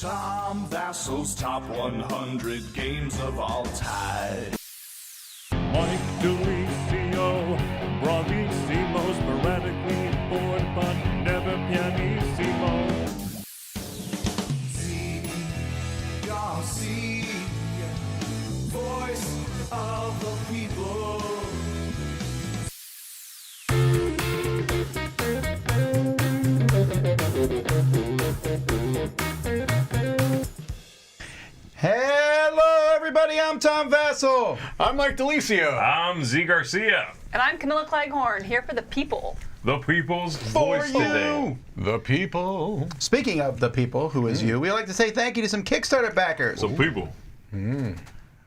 Tom Vasel's top 100 games of all time. Mike DiLisio, bravissimo, sporadically bored, but never pianissimo. Zee Garcia, voice of the people. Hello, everybody. I'm Tom Vasel. I'm Mike DiLisio. I'm Zee Garcia, And I'm Camilla Cleghorn, here for the people. the people's voice today. The people. Speaking of the people, who is you, we like to say thank you to some Kickstarter backers. So people, I'm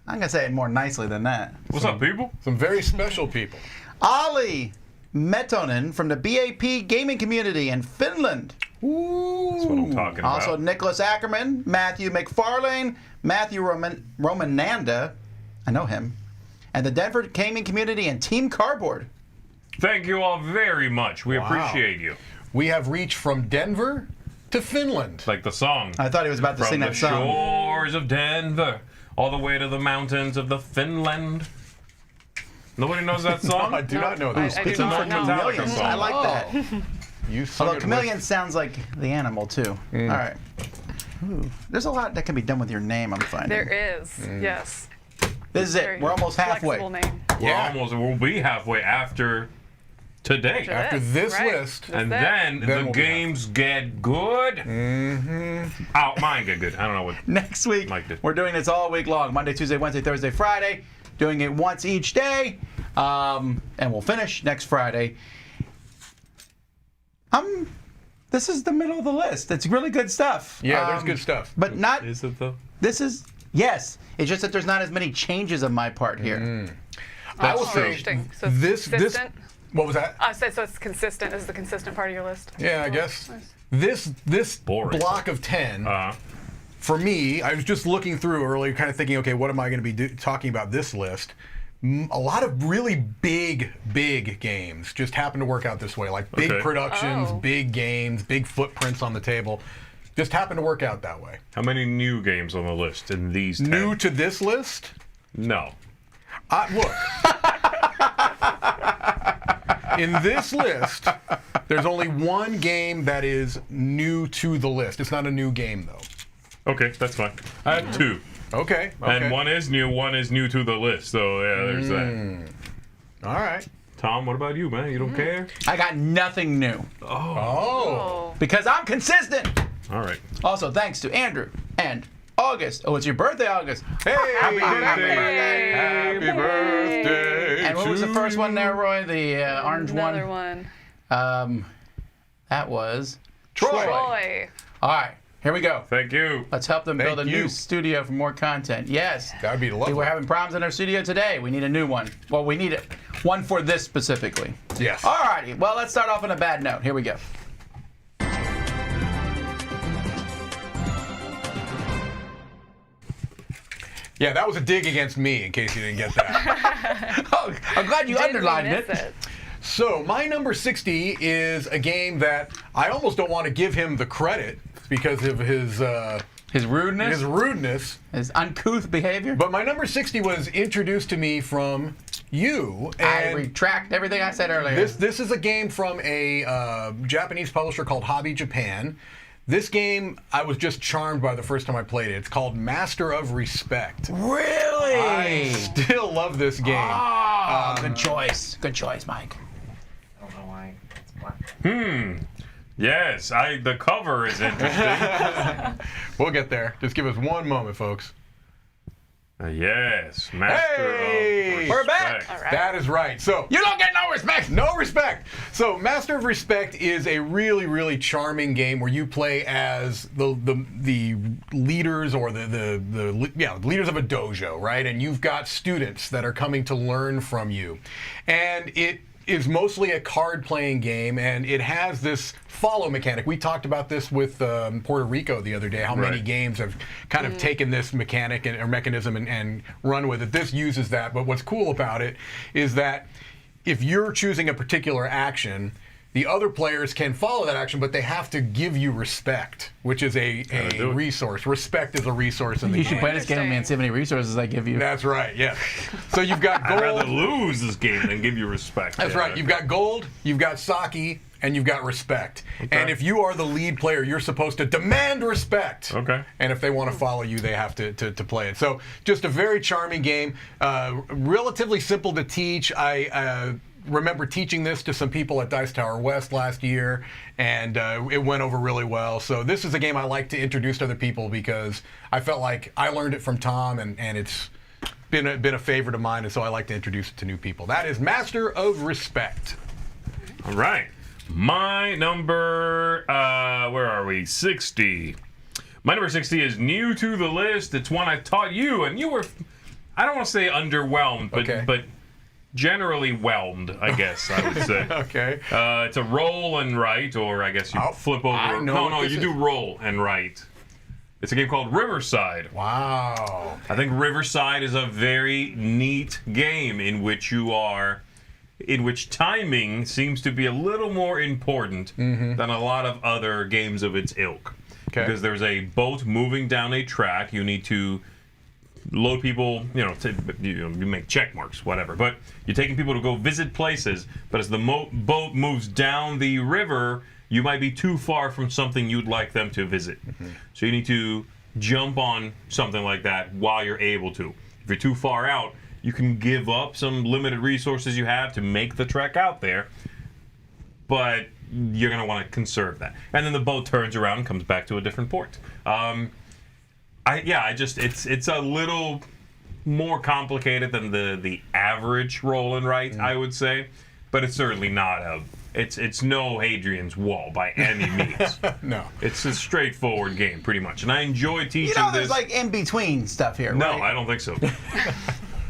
going to say it more nicely than that. what's up, people? Some very special people. Ali Metonen from the BAP gaming community in Finland. That's what I'm talking about. Also, Nicholas Ackerman, Matthew McFarlane, Matthew Romananda, I know him, and the Denver gaming community and Team Cardboard. Thank you all very much. We appreciate you. We have reached from Denver to Finland. Like the song. I thought he was about to From sing the that song. shores of Denver, all the way to the mountains of the Finland. Nobody knows that song? I do not know that. I do Speaking not for know. chameleons, Metallica song. I like that. You sung Although it chameleon sounds like the animal, too. All right. Ooh, there's a lot that can be done with your name, I'm finding. There is, yes. This is it. Very We're almost halfway. flexible name. We'll be halfway after today. After this right. list. That's And it. then Then the we'll be games get good. Oh, mine get good. I don't know what. Next week, Mike did. we're doing this all week long. Monday, Tuesday, Wednesday, Thursday, Friday. Doing it once each day. And we'll finish next Friday. This is the middle of the list. It's really good stuff. Yeah, there's good stuff. But not, Is it though? this is, yes. It's just that there's not as many changes on my part here. I will Oh, say, interesting. So it's this, consistent? what was that? I said so it's consistent. Is the consistent part of your list? Yeah, I guess. This Boring. block of 10, Uh, for me, I was just looking through earlier, kind of thinking, okay, what am I going to be talking about this list? A lot of really big games just happen to work out this way, like big Okay. productions, Oh. big games, big footprints on the table. Just happen to work out that way. how many new games on the list in these 10? New to this list? No. Look. In this list, there's only one game that is new to the list. It's not a new game, though. Okay, that's fine. I have two. Okay. And one is new to the list. So, yeah, there's that. All right. Tom, what about you, man? You don't care? I got nothing new Oh. Oh. because I'm consistent. All right. Also, thanks to Andrew and August. Oh, it's your birthday, August. Hey! Happy birthday. Happy birthday! And what was the first one there, Roy? The orange Another one? one. That was Troy. Troy. All right, here we go. Thank you. Let's help them build a Thank new you. studio for more content. Yes. That would be lovely. We're having problems in our studio today. We need a new one. Well, we need one for this specifically. Yes. All righty. Well, let's start off on a bad note. Here we go. Yeah, that was a dig against me, in case you didn't get that. Oh, I'm glad you Did we underlined miss it. So, my number 60 is a game that I almost don't want to give him the credit because of his His rudeness, his uncouth behavior. But my number 60 was introduced to me from you. I And retract everything I said earlier. this is a game from a Japanese publisher called Hobby Japan. This game, I was just charmed by the first time I played it. It's called Master of Respect. Really? I still love this game. Oh, good choice. Good choice, Mike. Yes, the cover is interesting. We'll get there. Just give us one moment, folks. Yes, Master Hey! of Respect. We're back. All right. That is right. So You don't get no respect. no respect. So Master of Respect is a really, really charming game where you play as the leaders or the leaders of a dojo, right? And you've got students that are coming to learn from you, and it is mostly a card-playing game, and it has this follow mechanic. We talked about this with Puerto Rico the other day, how many Right. games have kind of taken this mechanic or mechanism and run with it. This uses that, but what's cool about it is that if you're choosing a particular action, the other players can follow that action, but they have to give you respect, which is a do it. resource. Respect is a resource in the You game. should play this game with me and see how many resources I give you. That's right, yeah. So you've got I'd rather gold. lose this game than give you respect. That's Yeah. right. You've got gold, you've got sake, and you've got respect. And if you are the lead player, you're supposed to demand respect. Okay. And if they want to follow you, they have to play it. So just a very charming game, relatively simple to teach. I remember teaching this to some people at Dice Tower West last year, and it went over really well. So this is a game I like to introduce to other people because I felt like I learned it from Tom, and it's been a favorite of mine, and so I like to introduce it to new people. That is Master of Respect. All right. My number, where are we? 60. My number 60 is new to the list. It's one I taught you, and you were, I don't want to say underwhelmed, but Okay. but generally whelmed, I guess I would say. Okay. It's a roll and write, or I guess you flip over. I know No, what no, this you is. do roll and write. It's a game called Riverside. Wow. I think Riverside is a very neat game in which timing seems to be a little more important than a lot of other games of its ilk. Okay. Because there's a boat moving down a track. You need to load people, you make check marks, whatever. But you're taking people to go visit places. But as the boat moves down the river, you might be too far from something you'd like them to visit. So you need to jump on something like that while you're able to. If you're too far out, you can give up some limited resources you have to make the trek out there, but you're going to want to conserve that. And then the boat turns around and comes back to a different port. It's a little more complicated than the average roll and write, I would say, but it's certainly not it's no Hadrian's Wall by any means. No. It's a straightforward game, pretty much. And I enjoy teaching You know, this. there's like in between stuff here. No, right? I don't think so.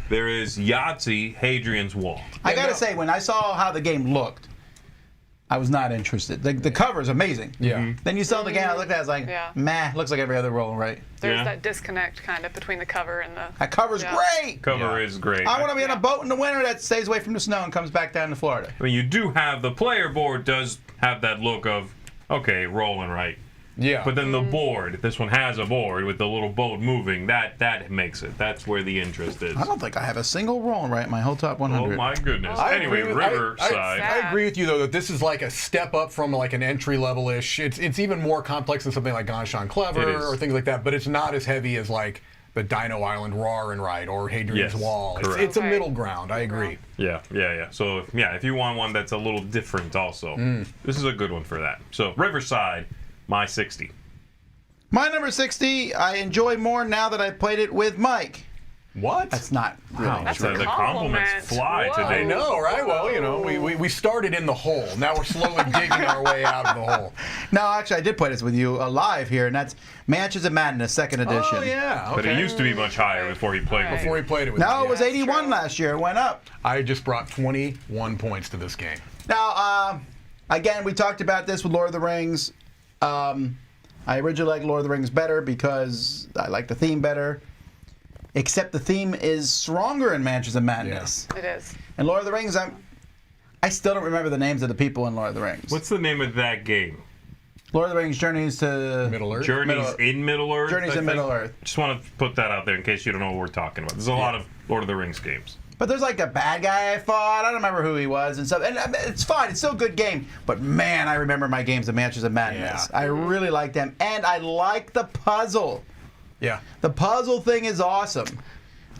There is Yahtzee, Hadrian's Wall. I gotta say, when I saw how the game looked, I was not interested. The cover is amazing. Yeah. Then you saw the game, I looked at it, I was like, Yeah. meh, looks like every other roll, right? There's Yeah. that disconnect kind of between the cover and the. That cover's Yeah. great. Cover is great. I want to be on a boat in the winter that stays away from the snow and comes back down to Florida. I mean, you do have the player board does have that look of, okay, roll and write. Yeah. But then the board, this one has a board with the little boat moving. That makes it. That's where the interest is. I don't think I have a single roll right in my whole top Oh 100. my goodness. I Anyway, agree with- Riverside. I agree with you though that this is like a step up from like an entry level ish. It's even more complex than something like Ganshan It Clever is. or things like that. But it's not as heavy as like the Dino Island Roar and Ride or Hadrian's Yes, Wall. correct. It's a Okay. middle ground. I agree. Yeah. So, if you want one that's a little different also, this is a good one for that. So, Riverside, my 60. My number 60, I enjoy more now that I've played it with Mike. What? That's not really That's true. a The compliments compliment. fly Whoa. today. I know, right? Well, you know, we started in the hole. Now we're slowly digging our way out of the hole. No, actually, I did play this with you live here, and that's Matches of Madness, second edition. Oh yeah. Okay. But it used to be much higher before he played with Before you. he played it with No, me, it was yeah. 81 true. last year. It went up. I just brought 21 points to this game. Now, again, we talked about this with Lord of the Rings. I originally liked Lord of the Rings better because I like the theme better. Except the theme is stronger in Matches of Madness. It is. And Lord of the Rings, I still don't remember the names of the people in Lord of the Rings. What's the name of that game? Lord of the Rings Journeys to Middle Earth. Journeys in Middle Earth? Journeys I in think? Middle Earth. Just want to put that out there in case you don't know what we're talking about. There's a lot of Lord of the Rings games. But there's like a bad guy I fought. I don't remember who he was and stuff. And it's fine. It's still a good game. But man, I remember my games of Matches of Madness. Yeah. I really like them. And I like the puzzle. Yeah. The puzzle thing is awesome.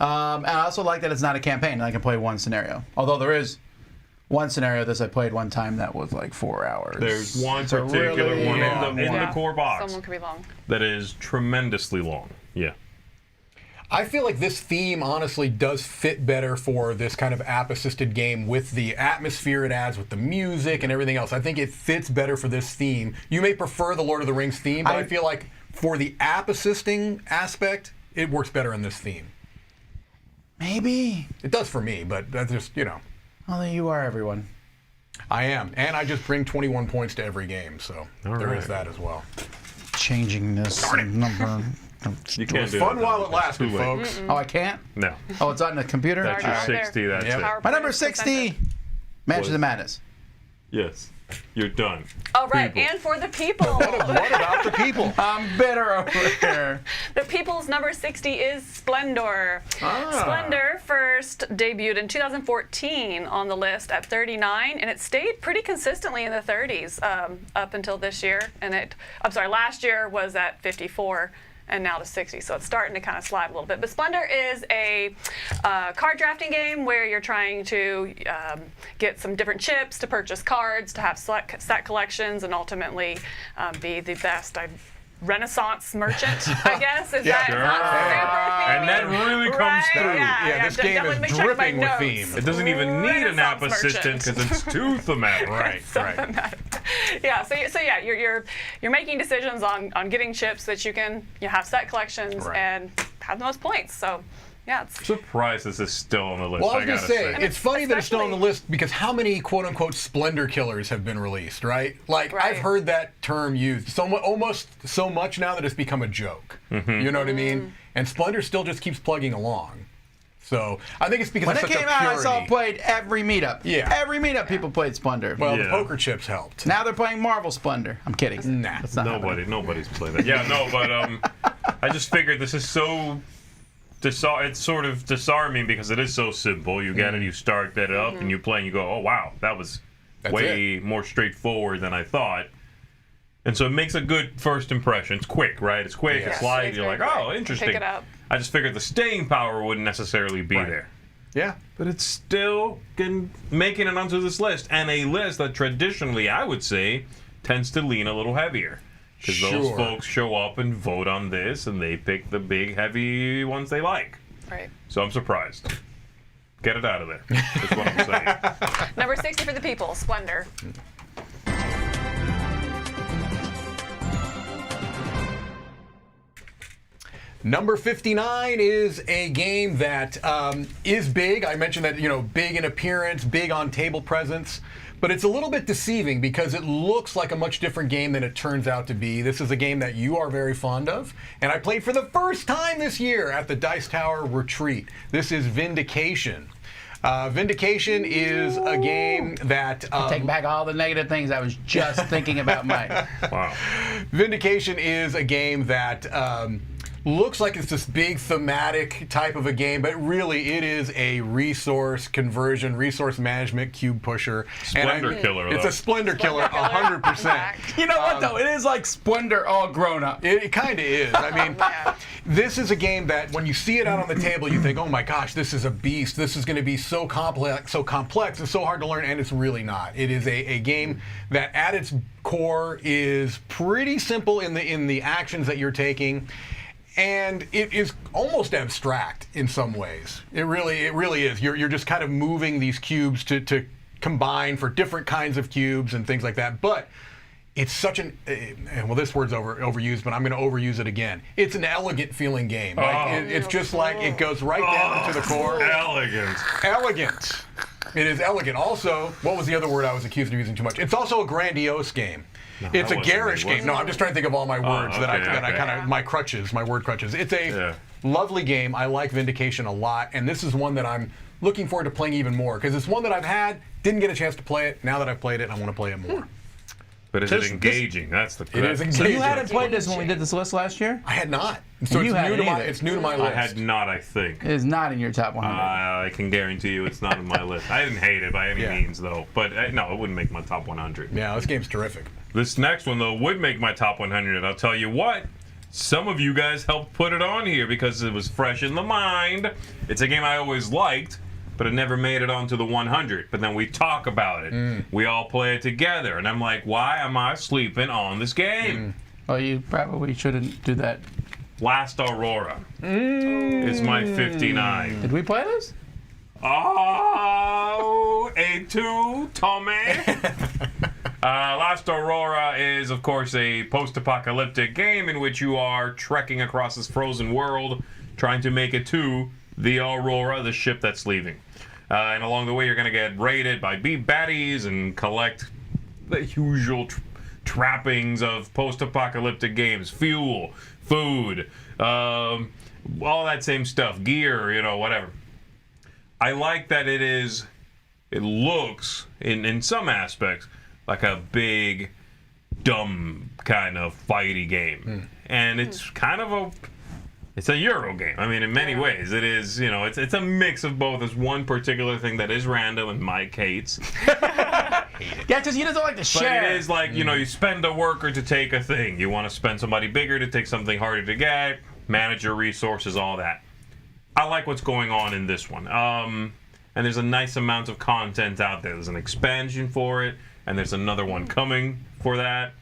And I also like that it's not a campaign. I can play one scenario. Although there is one scenario that I played one time that was like 4 hours. There's one It's a particular really one long in one. the core box Someone could be long. that is tremendously long. Yeah. I feel like this theme honestly does fit better for this kind of app-assisted game with the atmosphere it adds, with the music and everything else. I think it fits better for this theme. You may prefer the Lord of the Rings theme, but I feel like for the app-assisting aspect, it works better in this theme. Maybe. It does for me, but that's just, you know. Although you are everyone. I am. And I just bring 21 points to every game, so there is right. that as well. Changing this number. You can't do Fun that, while though. it lasted, It's too late. folks. Oh, I can't? No. Oh, it's on the computer? That's Already your right there. 60. That's Yep. it. PowerPoint My number is 60, presented. Matches of Madness. Yes. you're done. Oh, right. People. And for the people. What about the people? I'm bitter over here. The people's number 60 is Splendor. Splendor first debuted in 2014 on the list at 39, and it stayed pretty consistently in the 30s up until this year. And last year was at 54. And now to 60, so it's starting to kind of slide a little bit. But Splendor is a card drafting game where you're trying to get some different chips to purchase cards, to have set collections, and ultimately be the best Renaissance merchant, I guess. Is that Sure. super And that really comes right? through. Yeah, This game definitely is let me check my dripping with notes. theme. It doesn't even need an app Renaissance assistant merchant. because it's too thematic. Right. Yeah, so yeah, you're making decisions on getting chips that you can have set collections Right. and have the most points. So yeah, it's Surprised this is still on the list. Well, I was I going gotta to say, say. it's funny that it's still on the especially- list because how many quote-unquote Splendor killers have been released, right? Like, Right. I've heard that term used almost so much now that it's become a joke. Mm-hmm. You know what I mean? And Splendor still just keeps plugging along. So I think it's because When it's it such came a out, I purity. saw it played every meetup. Yeah. Every meetup, people played Splendor. Well, the Yeah. poker chips helped. Now they're playing Marvel Splendor. I'm kidding. Nah. That's not happening. Nobody's played that. Yeah, no, but I just figured this is so. It's sort of disarming because it is so simple. You get it, you start it up, and you play, and you go, "Oh wow, that was That's way more straightforward than I thought." And so it makes a good first impression. It's quick, right? It's quick. Yes. It's light. It's You're like, very "Oh, quick. interesting." Pick it up. I just figured the staying power wouldn't necessarily be Right. there. Yeah. But it's still making it onto this list, and a list that traditionally, I would say, tends to lean a little heavier. Because those Sure. folks show up and vote on this, and they pick the big, heavy ones they like. right. So I'm surprised. Get it out of there. That's what I'm saying. Number 60 for the people, Splendor. Number 59 is a game that is big. I mentioned that, big in appearance, big on table presence, but it's a little bit deceiving because it looks like a much different game than it turns out to be. This is a game that you are very fond of, and I played for the first time this year at the Dice Tower Retreat. This is Vindication. Vindication is a game that... Take back all the negative things I was just thinking about Mike. Wow. Vindication is a game that looks like it's this big thematic type of a game, but really it is a resource conversion, resource management cube pusher. Splendor killer, It's though. a Splendor killer, Splendor killer. 100%. You know what, though? It is like Splendor all grown up. It kind of is. I mean, Yeah. this is a game that when you see it out on the table, you think, oh my gosh, this is a beast. This is going to be so complex and so hard to learn, and it's really not. It is a game that at its core is pretty simple in the actions that you're taking. And it is almost abstract in some ways. It really is. You're just kind of moving these cubes to combine for different kinds of cubes and things like that. But it's such an well, this word's overused, but I'm going to overuse it again. It's an elegant feeling game. It's just like it goes right down to the core. Elegant. Elegant. It is elegant. Also, what was the other word I was accused of using too much? It's also a grandiose game. It's a that wasn't garish it, was game. No, I'm just trying to think of all my words that I okay. kind of my word crutches. It's a lovely game. I like Vindication a lot, and this is one that I'm looking forward to playing even more because it's one that I've had, didn't get a chance to play it. Now that I've played it, I want to play it more. But is it engaging? That's the It is question. So engaging. you hadn't played this when we did this list last year? I had not. So You it's hadn't new to either. it's new to my I list. had not, I think. It is not in your top 100. I can guarantee you it's not on my list. I didn't hate it by any means, though. But no, it wouldn't make my top 100. Yeah, this game's terrific. This next one, though, would make my top 100. I'll tell you what. Some of you guys helped put it on here because it was fresh in the mind. It's a game I always liked, but it never made it onto the 100. But then we talk about it. We all play it together. And I'm like, why am I sleeping on this game? Well, you probably shouldn't do that. Last Aurora is my 59. Did we play this? Oh, A2, Tommy. Last Aurora is, of course, a post-apocalyptic game in which you are trekking across this frozen world, trying to make it to the Aurora, the ship that's leaving. And along the way, you're going to get raided by baddies and collect the usual trappings of post-apocalyptic games: fuel, food, all that same stuff, gear, whatever. I like that it looks, in some aspects, like a big, dumb kind of fighty game, and it's kind of it's a Euro game. I mean, in many ways, it is. You know, it's a mix of both. There's one particular thing that is random, and Mike hates. Yeah, because he doesn't like to But share. it is like, you know, you spend a worker to take a thing. You want to spend somebody bigger to take something harder to get. Manage your resources, all that. I like what's going on in this one. And there's a nice amount of content out there. There's an expansion for it, and there's another one coming for that.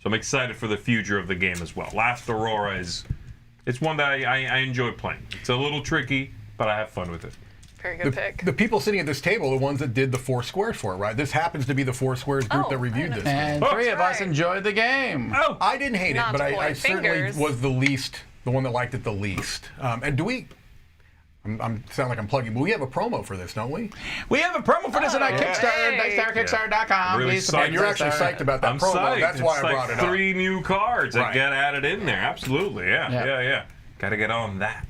So I'm excited for the future of the game as well. Last Aurora it's one that I enjoy playing. It's a little tricky, but I have fun with it. Very good pick. The people sitting at this table are the ones that did the Four Squares for it, right? This happens to be the Four Squares group that reviewed this. And Oh, three of us right. enjoyed the game. Oh, I didn't hate it, Not but to I point certainly fingers. was the one that liked it the least. And do we? I'm sound like I'm plugging, but we have a promo for this, don't we? We have a promo for this on our Oh, Kickstarter, hey. DicestarKickstarter.com. Really Please support And you're actually Kickstarter. psyched about that I'm promo. psyched. That's why it's I like brought it up. 3 new cards that Right. get added in there. Absolutely, Yeah. yeah. Got to get on that.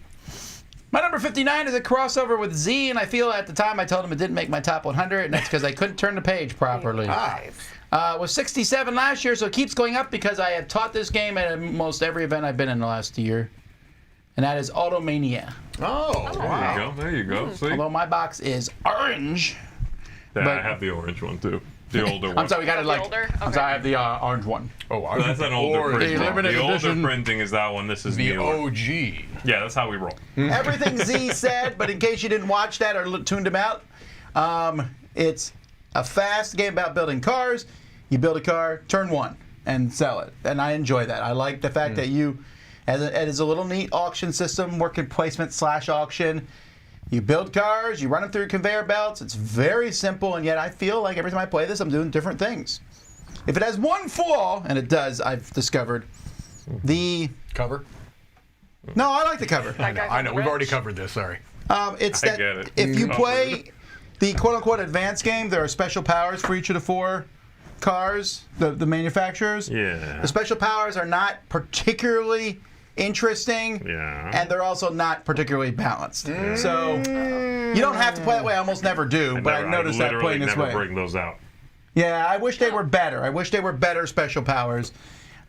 My number 59 is a crossover with Zee, and I feel at the time I told him it didn't make my top 100, and that's because I couldn't turn the page properly. It was 67 last year, so it keeps going up because I have taught this game at almost every event I've been in the last year, and that is Automania. Oh, wow. There you go. See? Although my box is orange. Yeah, but- I have the orange one too. The older one. I'm sorry, we got it The like. older? I'm Okay. sorry, I have the orange one. Oh, That's an older Orange. printing. limited The older edition. printing is that one. This is The newer. OG. Yeah, that's how we roll. Everything Z said, but in case you didn't watch that or tuned him out, it's a fast game about building cars. You build a car, turn one, and sell it. And I enjoy that. I like the fact that it is a little neat auction system, working placement / auction. You build cars, you run them through conveyor belts. It's very simple, and yet I feel like every time I play this, I'm doing different things. If it has one flaw, and it does, I've discovered, the... Cover? No, I like the cover. I know. We've already covered this. Sorry. It's I that get it. if you Covered. play the quote-unquote advanced game, there are special powers for each of the 4 cars, the manufacturers. Yeah. The special powers are not particularly interesting, Yeah. and they're also not particularly balanced. So you don't have to play that way. I almost never do, but I noticed that playing this never way. bring those out. Yeah, I wish they were better. I wish they were better special powers.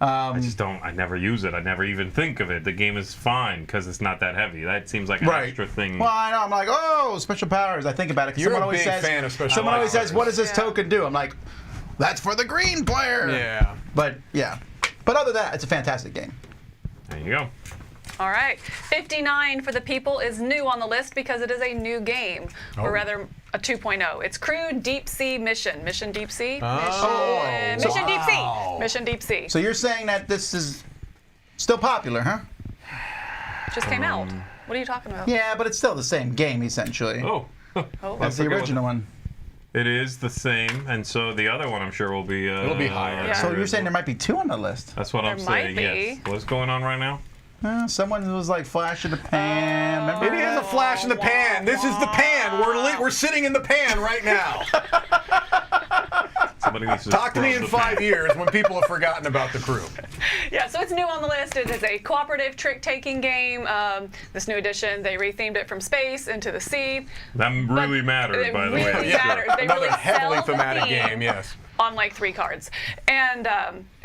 I just don't. I never use it. I never even think of it. The game is fine because it's not that heavy. That seems like an extra thing. Well, I know. I'm like, oh, special powers. I think about it. 'Cause You're someone a always big says, fan of special Someone always powers. says, what does this Yeah. token do? I'm like, that's for the green player. Yeah. But yeah. But other than that, it's a fantastic game. There you go. All right. 59 for the people is new on the list because it is a new game, or rather a 2.0. It's Crew Deep Sea Mission. Mission Deep Sea? Mission Deep Sea. Mission Deep Sea. So you're saying that this is still popular, huh? Just came out. What are you talking about? Yeah, but it's still the same game, essentially. Oh. Oh. That's the forget what original one. It is the same, and so the other one I'm sure will be. It'll be higher. Yeah. So you're saying there might be 2 on the list? That's what I'm There might saying. be. Yes. What's going on right now? Someone was like flash in the pan. Remember? It is a flash in the pan. This is the pan. We're sitting in the pan right now. Somebody needs to Talk to me scrub in the 5 pan. years when people have forgotten about the Crew. Yeah, so it's new on the list. It is a cooperative trick-taking game. This new edition, they rethemed it from space into the sea. That really matters, It by the way. really I'm sure. matters. They Another really heavily sell the thematic theme game, yes. on like 3 cards, and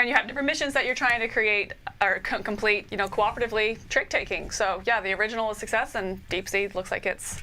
you have different missions that you're trying to create or complete, cooperatively trick taking. So yeah, the original is a success, and Deep Sea looks like it's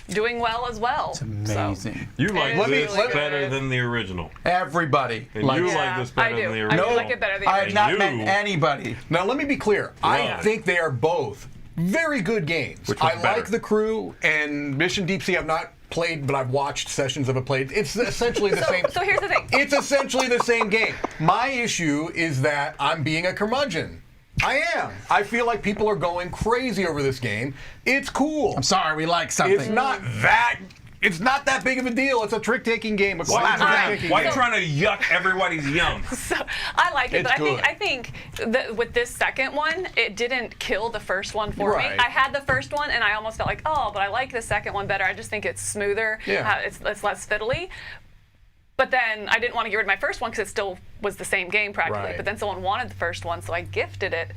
doing well as well. It's amazing. You like It is this really better good. than the original. Everybody And likes you it. like this better I do. than the I original. do like it better than the I have original. not You- met anybody. Now, let me be clear. I Right. think they are both very good games. Which one's I better? like the Crew and Mission Deep Sea. I've not played, but I've watched sessions of it played. It's essentially the same. So here's the thing. It's essentially the same game. My issue is that I'm being a curmudgeon. I am. I feel like people are going crazy over this game. It's cool. I'm sorry, we like something. It's not that. It's not that big of a deal. It's a trick-taking game. A Why classic are trick-taking you game. trying to yuck everybody's yum? So I like it, It's but good. I think that with this second one, it didn't kill the first one for Right. me. I had the first one, and I almost felt like, oh, but I like the second one better. I just think it's smoother. Yeah. It's less fiddly. But then I didn't want to get rid of my first one because it still was the same game practically. Right. But then someone wanted the first one, so I gifted it.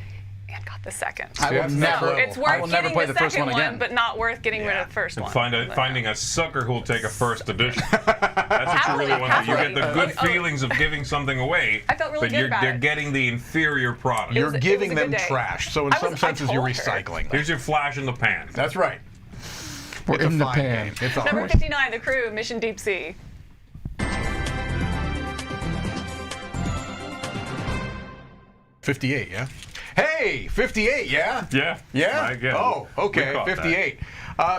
and got the second. I will that's never. level. It's worth I will never getting play the the first second one again. but not worth getting rid Yeah. of the first one. Finding a sucker who will take a first edition. That's what you really want to do. You get the good feelings of giving something away, I felt really but good about they're it. getting the inferior product. You're was a giving good them day. trash. So in some senses, you're told her. recycling. Here's your flash in the pan. That's right. We're It's in a the fine pan. game. It's all Number right. 59, The Crew, Mission Deep Sea. 58, yeah? Hey, 58, yeah? Yeah. Yeah? I guess. Oh, We okay, caught that. 58.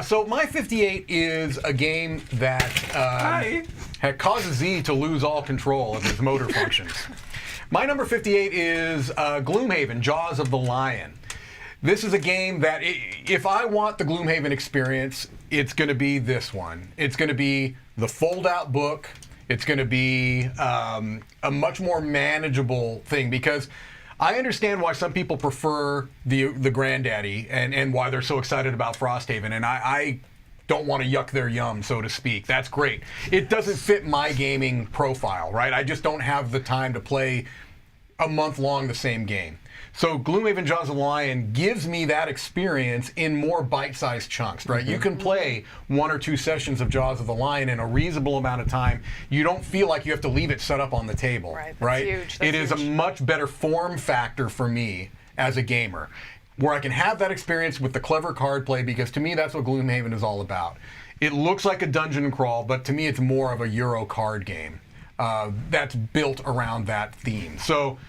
So my 58 is a game that causes Zee to lose all control of his motor functions. My number 58 is Gloomhaven, Jaws of the Lion. This is a game that, if I want the Gloomhaven experience, it's going to be this one. It's going to be the fold-out book. It's going to be a much more manageable thing, because I understand why some people prefer the Granddaddy and why they're so excited about Frosthaven, and I don't want to yuck their yum, so to speak. That's great. It doesn't fit my gaming profile, right? I just don't have the time to play a month long the same game. So Gloomhaven Jaws of the Lion gives me that experience in more bite-sized chunks, right? You can play 1 or 2 sessions of Jaws of the Lion in a reasonable amount of time. You don't feel like you have to leave it set up on the table, Right, that's right? huge, that's It is a huge. much better form factor for me as a gamer, where I can have that experience with the clever card play, because to me that's what Gloomhaven is all about. It looks like a dungeon crawl, but to me it's more of a Euro card game that's built around that theme. So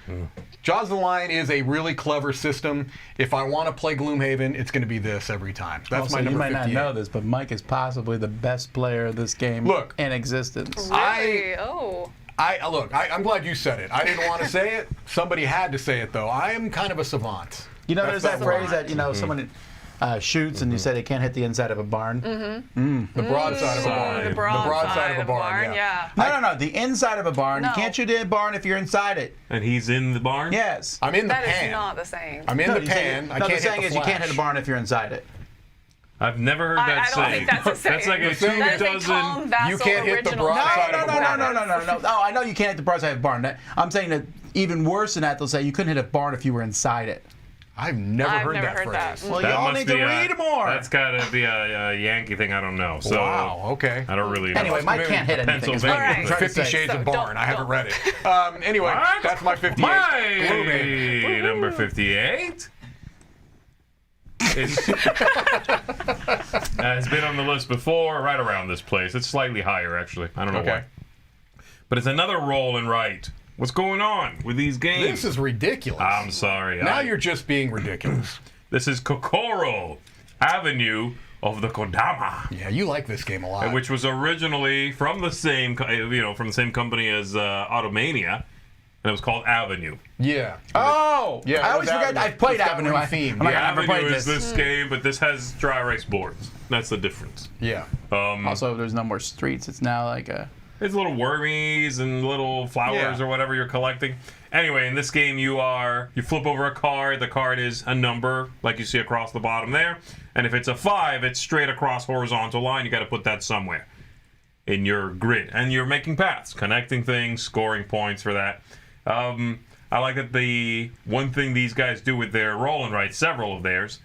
Jaws of the Lion is a really clever system. If I want to play Gloomhaven, it's going to be this every time. That's Also, my number you might 58. not know this, but Mike is possibly the best player of this game Look. in existence. Really? Oh. I'm glad you said it. I didn't want to say it. Somebody had to say it, though. I am kind of a savant. You know, That's there's that the phrase line. that, someone shoots and you say they can't hit the inside of a barn. The broadside of a barn. The broadside of a barn, yeah. No, the inside of a barn. No. You can't shoot in a barn if you're inside it. And he's in the barn? Yes. I'm in the That pan. is not the saying. I'm in No, the you say- pan. I no, can't the saying hit is the you can't hit a flash. barn if you're inside it. I've never heard I that don't saying. think that's a saying. That's like a The saying That is a 2 Tom dozen. Vasel You can't hit the original broadside saying. of a barn. No. Oh, I know you can't hit the broadside of a barn. I'm saying that even worse than that, they'll say you couldn't hit a barn if you were inside it. I've never I've heard never that heard phrase. that. Well, That y'all must need to be read more. That's got to be a Yankee thing. I don't know. So Wow, okay. I don't really know. Anyway, Mike can't hit anything. is what Pennsylvania. I'm trying to 50 say. Shades So of Barn. don't- I haven't don't. read it. Anyway, What? that's my 58. Gloomhaven. My number 58 is has been on the list before, right around this place. It's slightly higher, actually. I don't know Okay. why. But it's another roll and write. What's going on with these games? This is ridiculous. I'm sorry. Now you're just being ridiculous. This is Kokoro Avenue of the Kodama, Yeah, you like this game a lot. which was originally from the same, from the same company as Automania, and it was called Avenue. Yeah. Oh, Yeah, I it always was forget. Avenue. I've played It's got Avenue. theme. I'm like, Yeah, I've never Avenue played is this. this game, but this has dry erase boards. That's the difference. Yeah. Also, there's no more streets. It's now like a. There's little wormies and little flowers Yeah. or whatever you're collecting. Anyway, in this game, you flip over a card. The card is a number, like you see across the bottom there. And if it's a 5, it's straight across horizontal line. You got to put that somewhere in your grid, and you're making paths, connecting things, scoring points for that. I like that the one thing these guys do with their roll and write, several of theirs,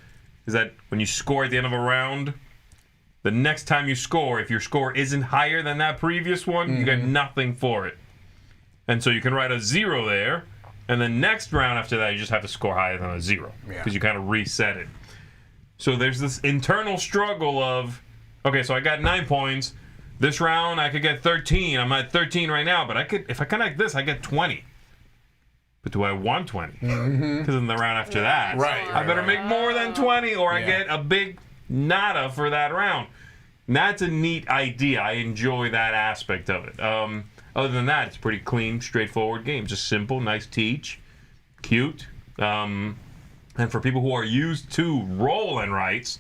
is that when you score at the end of a round, the next time you score, if your score isn't higher than that previous one, you get nothing for it. And so you can write a 0 there, and then next round after that, you just have to score higher than a 0 because you kind of reset it. So there's this internal struggle of, okay, so I got 9 points. This round I could get 13. I'm at 13 right now, but if I connect this, I get 20. But do I want 20? Because in the round after that, Right, I better make more than 20, or I get a big nada for that round. And that's a neat idea. I enjoy that aspect of it. Other than that, it's a pretty clean, straightforward game. Just simple, nice teach, cute. And for people who are used to roll and writes,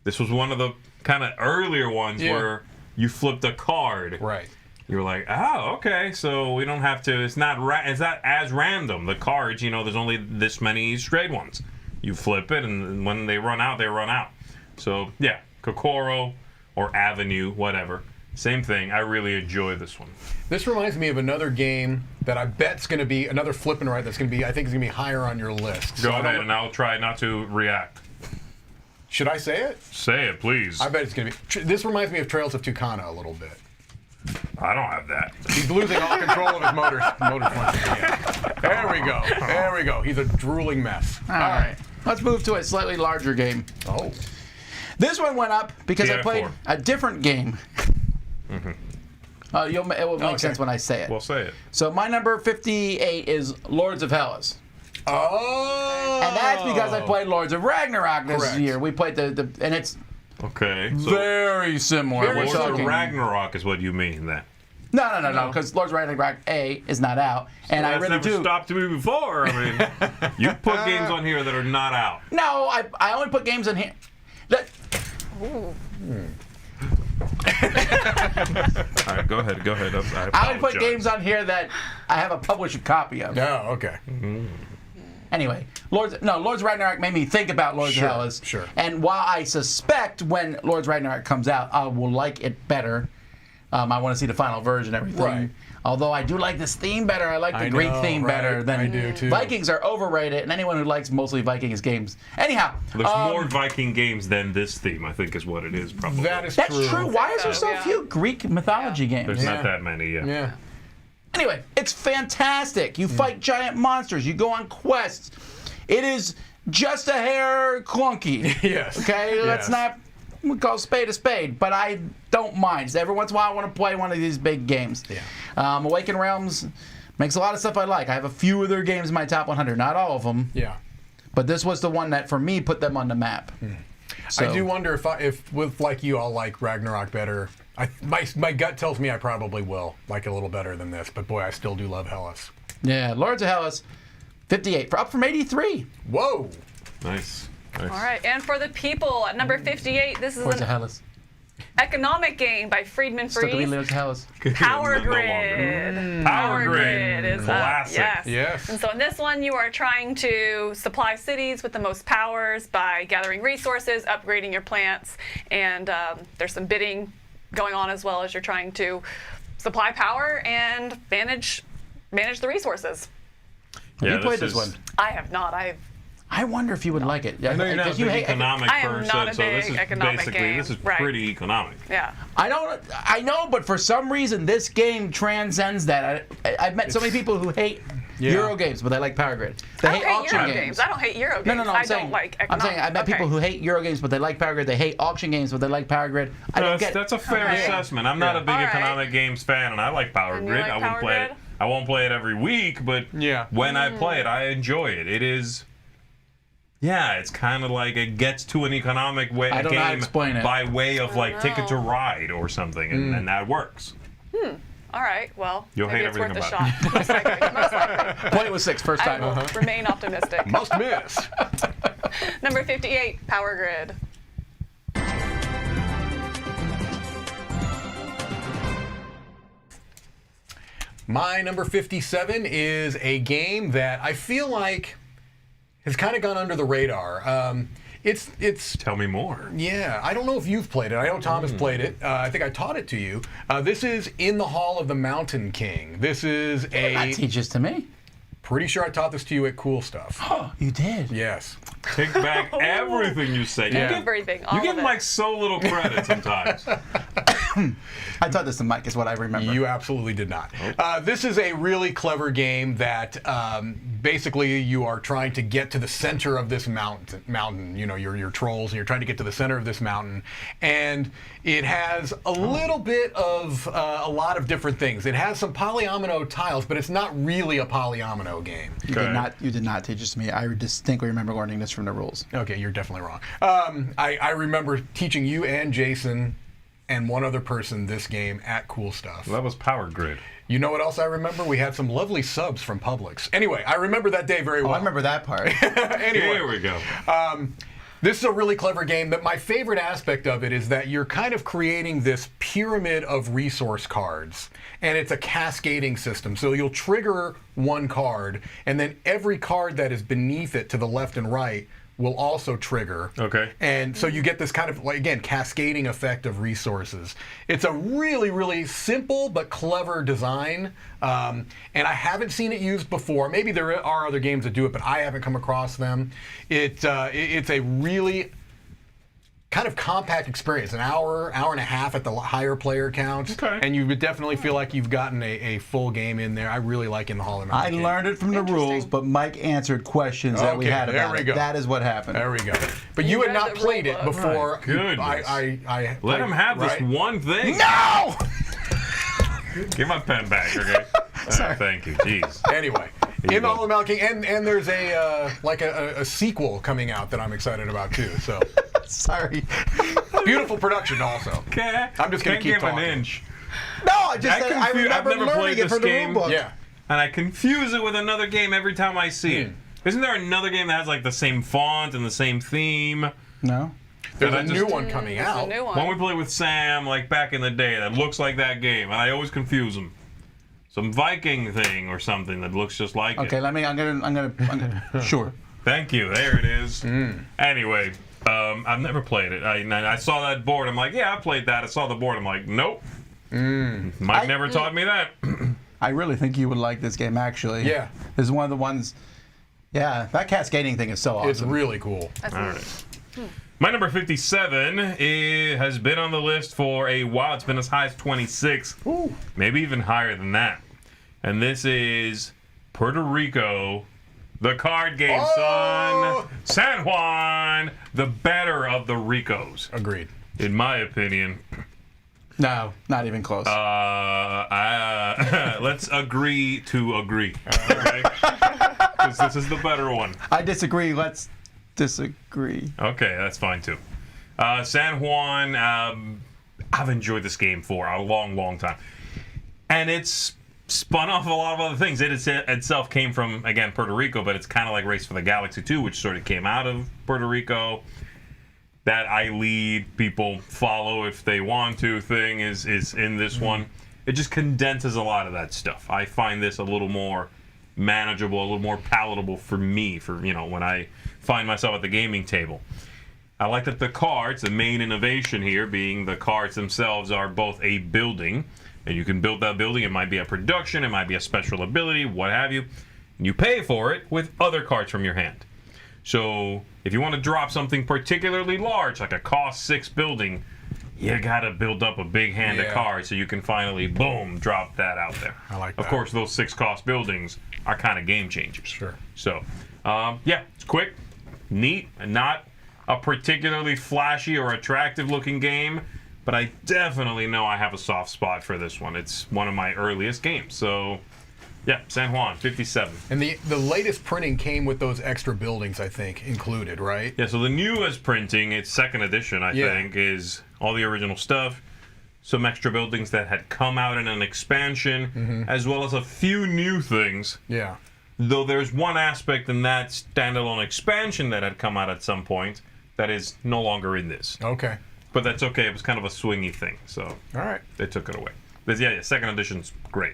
this was one of the kind of earlier ones where you flipped a card. Right. You were like, oh, okay, so we don't have to. It's not as random. The cards, there's only this many straight ones. You flip it, and when they run out, they run out. So yeah, Kokoro or Avenue, whatever. Same thing. I really enjoy this one. This reminds me of another game that I bet's going to be another flip and right. That's going to be, I think, is going to be higher on your list. Go ahead, and I'll try not to react. Should I say it? Say it, please. I bet it's going to be. This reminds me of Trails of Tucana a little bit. I don't have that. He's losing all control of his motor function. There we go. There we go. He's a drooling mess. All right. Let's move to a slightly larger game. Oh. This one went up because I TI4. played a different game. It will make sense when I say it. Well, say it. So my number 58 is Lords of Hellas. Oh. And that's because I played Lords of Ragnarok this Correct. year. We played the and it's Okay. So very similar. Very We're Lords of talking- Ragnarok is what you mean then. No, because Lords of Ragnarok A is not out, and I That's really never do. stopped me before. I mean, you put games on here that are not out. No, I only put games in here. That, All right, go ahead. I only put games on here that I have a published copy of. Oh, okay. Anyway, Lords of Ragnarok made me think about Lords Sure, of Hellas. sure. And while I suspect when Lords of Ragnarok comes out, I will like it better. I want to see the final version and everything. Right. Although I do like this theme better. I like the Greek theme better than I do too. Vikings are overrated, and anyone who likes mostly Vikings games. Anyhow, There's more Viking games than this theme, I think, is what it is, probably. That is that's true. true. Why is there so Yeah. few Greek mythology games? There's Yeah. not that many, Yeah. Anyway, it's fantastic. You fight giant monsters. You go on quests. It is just a hair clunky. Yes. Okay, let's Yes. not call spade a spade, but I don't mind. So every once in a while, I want to play one of these big games. Yeah. Awaken Realms makes a lot of stuff I like. I have a few of their games in my top 100, not all of them, Yeah. but this was the one that, for me, put them on the map. So, I do wonder if with like you, I'll like Ragnarok better. My gut tells me I probably will like it a little better than this, but boy, I still do love Hellas. Yeah, Lords of Hellas, 58, up from 83. Whoa. Nice. All right, and for the people at number 58, this is Lords of an Hellas. economic game by Friedman Still to be Freeze. Lords of Hellas. Power No longer. Grid. Power Grid. is Classic. up. Yes. Yes. And so in this one, you are trying to supply cities with the most powers by gathering resources, upgrading your plants, and there's some bidding going on as well as you're trying to supply power and manage the resources. Have you played this is- one? I have not. I wonder if you would like it. I know you're not a If you big hate- economic I am person, not a so this big is economic basically game. this is Right. pretty economic. Yeah. I know, but for some reason, this game transcends that. I've met so many people who hate Euro games, but they like Power Grid. They I don't hate auction Euro games. games. I don't hate Euro games. No, I'm I saying, don't like I'm economic. saying I met people who hate Euro games, but they like Power Grid. They hate auction games, but they like Power Grid. I don't get. That's a fair Okay. assessment. I'm not a big All right. economic games fan, and I like Power And you Grid. like I wouldn't Power play Grid? it. I won't play it every week, but Yeah. when I play it, I enjoy it. It is. Yeah, it's kind of like it gets to an economic way I don't know how to game explain it. by way of like Ticket to know. Ride or something, and that works. All right. Well, You'll maybe hate it's worth a everything shot. Most likely. Most likely. Play it with 6 first I time. will remain optimistic. Must miss. Number 58, Power Grid. My number 57 is a game that I feel like has kind of gone under the radar. It's Tell me more. yeah, I don't know if you've played it. I know Thomas played it. I think I taught it to you. This is In the Hall of the Mountain King. This is That teaches to me. pretty sure I taught this to you at Cool Stuff. Oh, you did. Yes. Take back everything you say. You give, Everything. All you give of it. Mike so little credit sometimes. I taught this to Mike, is what I remember. You absolutely did not. This is a really clever game that basically you are trying to get to the center of this mountain. You know, you're trolls, and you're trying to get to the center of this mountain. And it has a little bit of a lot of different things. It has some polyomino tiles, but it's not really a polyomino game. You did not teach this to me. I distinctly remember learning this from the rules. Okay, you're definitely wrong. I remember teaching you and Jason and one other person this game at Cool Stuff. That was Power Grid. You know what else I remember? We had some lovely subs from Publix. Anyway, I remember that day very well. Oh, I remember that part. Anyway, Here we go. this is a really clever game, but my favorite aspect of it is that you're kind of creating this pyramid of resource cards, and it's a cascading system. So you'll trigger one card, and then every card that is beneath it to the left and right will also trigger. Okay. And so you get this kind of, like, again, cascading effect of resources. It's a really, really simple but clever design. And I haven't seen it used before. Maybe there are other games that do it, but I haven't come across them. It's a really kind of compact experience, an hour and a half at the higher player counts. Okay. And you would definitely feel like you've gotten a full game in there. I really like In the Hall of I Memory. learned it from the rules, but Mike answered questions that we Okay, had there about we it. go. That is what happened. There we go. But you had read not the played rule it book. before. My goodness. I Let him have this right? one thing. No! Give my pen back, okay? Sorry. Thank you. Jeez. Anyway, you In the go. Hall of Memory, and there's a sequel coming out that I'm excited about too. So Sorry. beautiful production also. Okay. I'm just gonna Can't keep give talking. an inch. No, I just said I I've remember never learning played it this from the game. rule book. Yeah. And I confuse it with another game every time I see it. Isn't there another game that has like the same font and the same theme? No. There's That a I new just- one coming It's a out. new one. One we played with Sam like back in the day that looks like that game, and I always confuse them. Some Viking thing or something that looks just like Okay, it. I'm gonna sure. Thank you. There it is. Anyway, I've never played it. I saw that board. I'm like, yeah, I played that. I saw the board. I'm like, nope. Mike never taught me that. I really think you would like this game actually. Yeah. This is one of the ones. Yeah, that cascading thing is so awesome. It's really cool. That's All right. My number 57 has been on the list for a while. It's been as high as 26, maybe even higher than that. And this is Puerto Rico, the card game, Oh! son. San Juan, the better of the Ricos, Agreed. in my opinion. No, not even close. Let's agree to agree, okay? Because this is the better one. I disagree. Let's disagree. Okay, that's fine too. San Juan, I've enjoyed this game for a long, long time. And it's spun off a lot of other things. It itself came from, again, Puerto Rico, but it's kind of like Race for the Galaxy 2, which sort of came out of Puerto Rico. That I lead, people follow if they want to thing is in this one. It just condenses a lot of that stuff. I find this a little more manageable, a little more palatable for me, for when I find myself at the gaming table. I like that the cards, the main innovation here being the cards themselves are both a building, and you can build that building. It might be a production, it might be a special ability, what have you. And you pay for it with other cards from your hand. So if you want to drop something particularly large, like a cost 6 building, you gotta build up a big hand of Yeah. cards so you can finally, boom, drop that out there. I like Of that. course, those 6 cost buildings are kind of game changers. Sure. So, yeah, it's quick, neat, and not a particularly flashy or attractive looking game, but I definitely know I have a soft spot for this one. It's one of my earliest games. So, yeah, San Juan, 57. And the latest printing came with those extra buildings, I think, included, right? Yeah, so the newest printing, its second edition, I Yeah. think, is all the original stuff, some extra buildings that had come out in an expansion, as well as a few new things. Yeah. Though there's one aspect in that standalone expansion that had come out at some point that is no longer in this. Okay. But that's okay, it was kind of a swingy thing, so All right. they took it away. But yeah, second edition's great.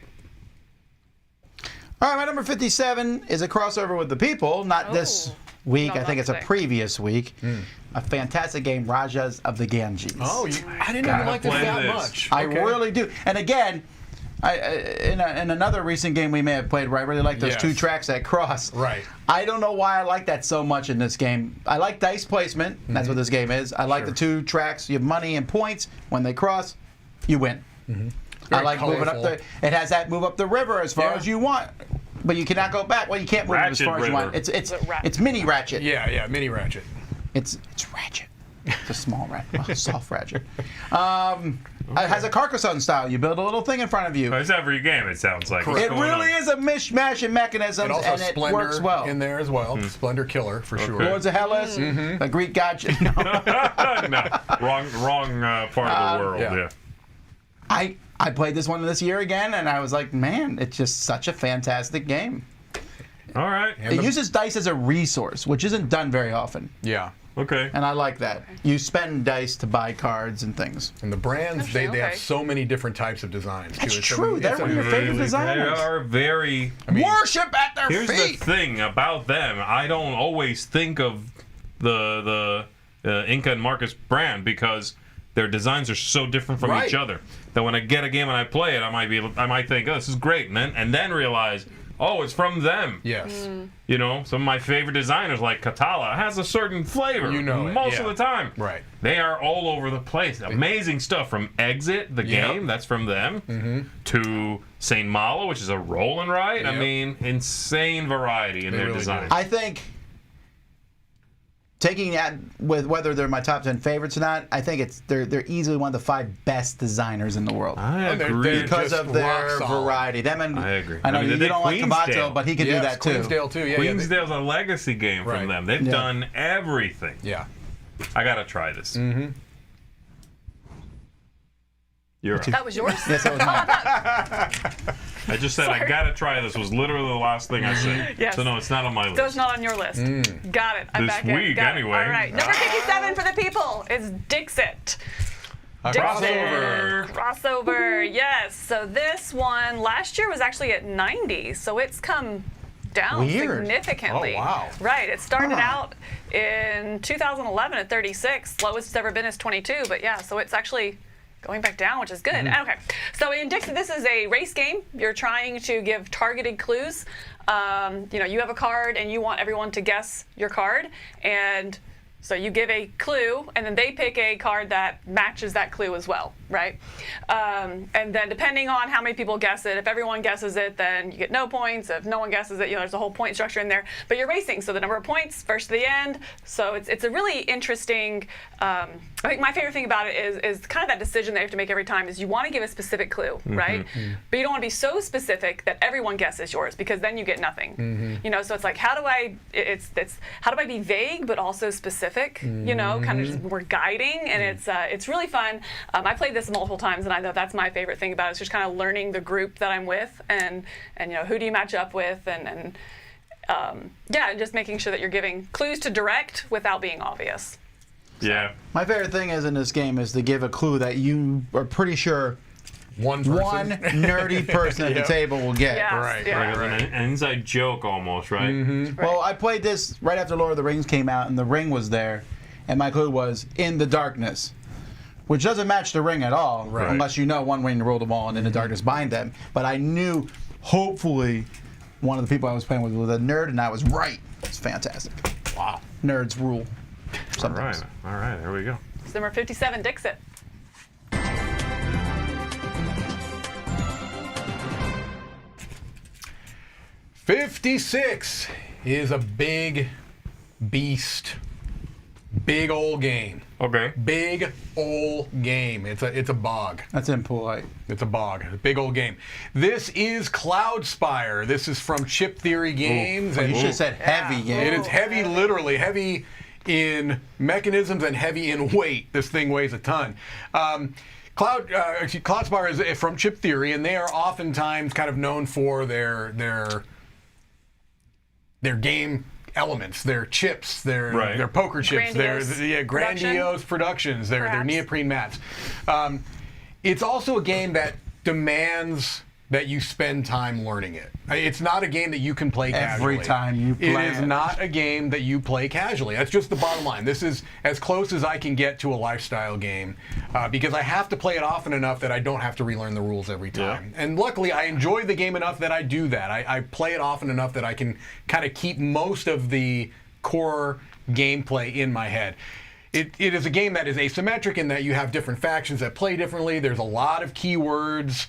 All right, my number 57 is a crossover with the people, not this Oh. week. No, I think not it's a today. previous week. A fantastic game, Rajas of the Ganges. Oh, I didn't Gotta even like this play that this. much. I Okay. really do. And again, in another recent game we may have played where I really like those Yes. 2 tracks that cross. Right. I don't know why I like that so much in this game. I like dice placement. That's what this game is. I like the 2 tracks. You have money and points. When they cross, you win. I Very like moving up colorful. it has that move up the river as far Yeah. as you want. But you cannot go back. Well, you can't move it as Ratchet far as you want. river. It's mini ratchet. Yeah, mini ratchet. It's ratchet. It's a small ratchet, soft ratchet. It has a Carcassonne style. You build a little thing in front of you. It's every game, it sounds like. What's It going really on? is a mishmash of mechanisms, And also and it Splendor works well. in there as well. Splendor Killer for sure. Lords of Hellas, the Greek god. No. No, wrong part of the world, yeah. I played this one this year again, and I was like, man, it's just such a fantastic game. All right. It uses dice as a resource, which isn't done very often, Yeah. Okay. and I like that. You spend dice to buy cards and things. And the brands, they Actually, have okay. so many different types of designs. That's too. It's true. They're one of your favorite They designers. are very. Worship at their Here's feet. the thing about them. I don't always think of the Inca and Marcus brand because their designs are so different from each other that when I get a game and I play it, I might think, oh, this is great, and then realize, oh, it's from them. Yes. You know, some of my favorite designers, like Katala, has a certain flavor. You know it, most yeah. of the time. Right. They are all over the place. Amazing stuff from Exit, the game, that's from them, to Saint Malo, which is a roll and ride. I mean, insane variety in their really design. I think taking that with whether they're my top 10 favorites or not, I think they're easily one of the 5 best designers in the world. I agree. they're Because just of their rock solid. variety. Them and, I agree. I know I mean, you they don't like did Kabato, Queensdale. but he can do Yes, that too. Queensdale too. Yeah, Queensdale's a legacy game from Right. them. They've Yeah. done everything. Yeah. I gotta try this. You're right. That was yours? Yes, that was mine. I just said I Sorry. gotta try this was literally the last thing I said. Yes. So no, it's not on my list. So it's not on your list. Got it. I'm This back in. week, Got it. anyway. All right. Number 57 for the people is Dixit. Crossover. Crossover, yes. So this one last year was actually at 90, so it's come down Weird. significantly. Oh, wow. Right. It started out in 2011 at 36. Lowest it's ever been is 22, but yeah, so it's actually going back down, which is good. Okay. So in Dixit, this is a race game. You're trying to give targeted clues. You know, you have a card and you want everyone to guess your card, and so you give a clue, and then they pick a card that matches that clue as well, right? And then depending on how many people guess it, if everyone guesses it, then you get no points. If no one guesses it, you know, there's a whole point structure in there. But you're racing, so the number of points first to the end. So it's a really interesting. I think my favorite thing about it is kind of that decision that you have to make every time is you want to give a specific clue, right? But you don't want to be so specific that everyone guesses yours because then you get nothing. You know, so it's like how do I be vague but also specific? You know, kind of just we're guiding, and it's really fun. I played this multiple times, and I know that's my favorite thing about it. It's just kind of learning the group that I'm with, and you know who do you match up with, and just making sure that you're giving clues to direct without being obvious. Yeah. My favorite thing is in this game is to give a clue that you are pretty sure One person. one nerdy person at the table will get. Yes, Right, yeah. Like an inside joke almost, right? Well, I played this right after Lord of the Rings came out, and the ring was there, and my clue was in the darkness, which doesn't match the ring at all, unless you know one way to roll the ball and in the darkness bind them. But I knew, hopefully, one of the people I was playing with was a nerd, and I was right. It's fantastic. Wow. Nerds rule. All right. All right. There we go. It's number 57, Dixit. '56 is a big beast. Big old game. Okay. Big old game. It's a bog. That's impolite. It's a bog. A big old game. This is Cloudspire. This is from Chip Theory Games. You and should have said heavy game. it is heavy, literally heavy in mechanisms and heavy in weight. This thing weighs a ton. Cloudspire is from Chip Theory, and they are oftentimes kind of known for their game elements, their chips, their poker chips, Grandiose grandiose productions, their perhaps. neoprene mats. It's also a game that demands that you spend time learning it. It's not a game that you can play casually. Every time you play It is not a game that you play casually. That's just the bottom line. This is as close as I can get to a lifestyle game because I have to play it often enough that I don't have to relearn the rules every time. And luckily, I enjoy the game enough that I do that. I play it often enough that I can kind of keep most of the core gameplay in my head. It is a game that is asymmetric in that you have different factions that play differently. There's a lot of keywords.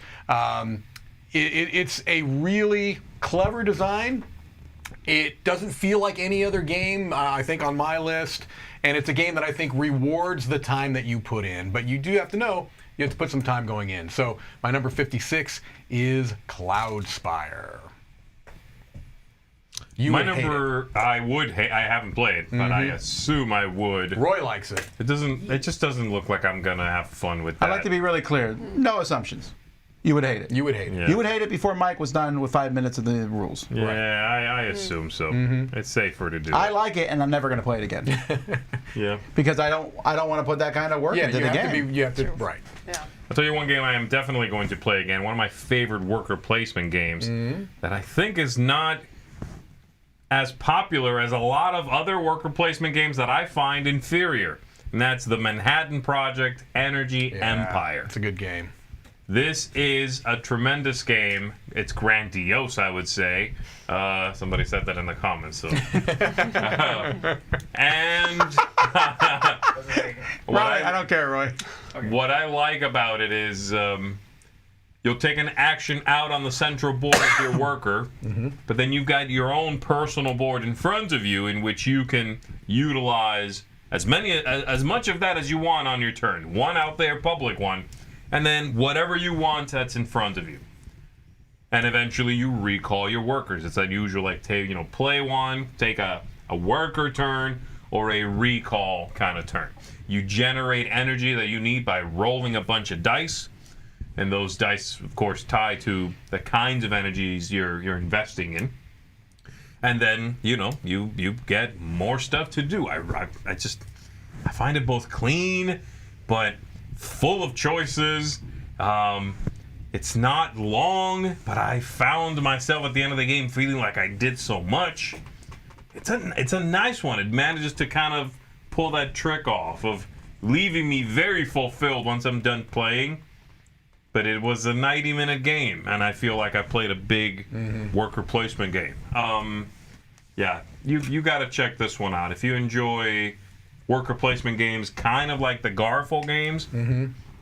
It's a really clever design. It doesn't feel like any other game, I think, on my list. And it's a game that I think rewards the time that you put in. But you do have to know you have to put some time going in. So my number 56 is Cloudspire. My number, I haven't played, but I assume I would. Roy likes it. It just doesn't look like I'm gonna have fun with that. I'd like to be really clear. No assumptions. You would hate it. You would hate it. Yeah. You would hate it before Mike was done with 5 minutes of the rules. Yeah, I assume so. It's safer to do. I like it, and I'm never going to play it again Yeah. because I don't want to put that kind of work Yeah, into you the have game. to be. You have to. Right. Yeah. I'll tell you one game I am definitely going to play again. One of my favorite worker placement games that I think is not as popular as a lot of other worker placement games that I find inferior. And that's the Manhattan Project Energy Empire. It's a good game. This is a tremendous game. It's grandiose, I would say. Somebody said that in the comments. So. And I don't care, Roy. what I like about it is you'll take an action out on the central board of your worker, but then you've got your own personal board in front of you in which you can utilize as much of that as you want on your turn. One out there, public one. And then whatever you want that's in front of you. And eventually you recall your workers. It's unusual, like, play one, take a worker turn, or a recall kind of turn. You generate energy that you need by rolling a bunch of dice. And those dice, of course, tie to the kinds of energies you're investing in. And then, you get more stuff to do. I find it both clean, but full of choices. It's not long, but I found myself at the end of the game feeling like I did so much. It's a nice one. It manages to kind of pull that trick off of leaving me very fulfilled once I'm done playing. But it was a 90-minute game, and I feel like I played a big worker placement game. You got to check this one out. If you enjoy worker placement games, kind of like the Garful games,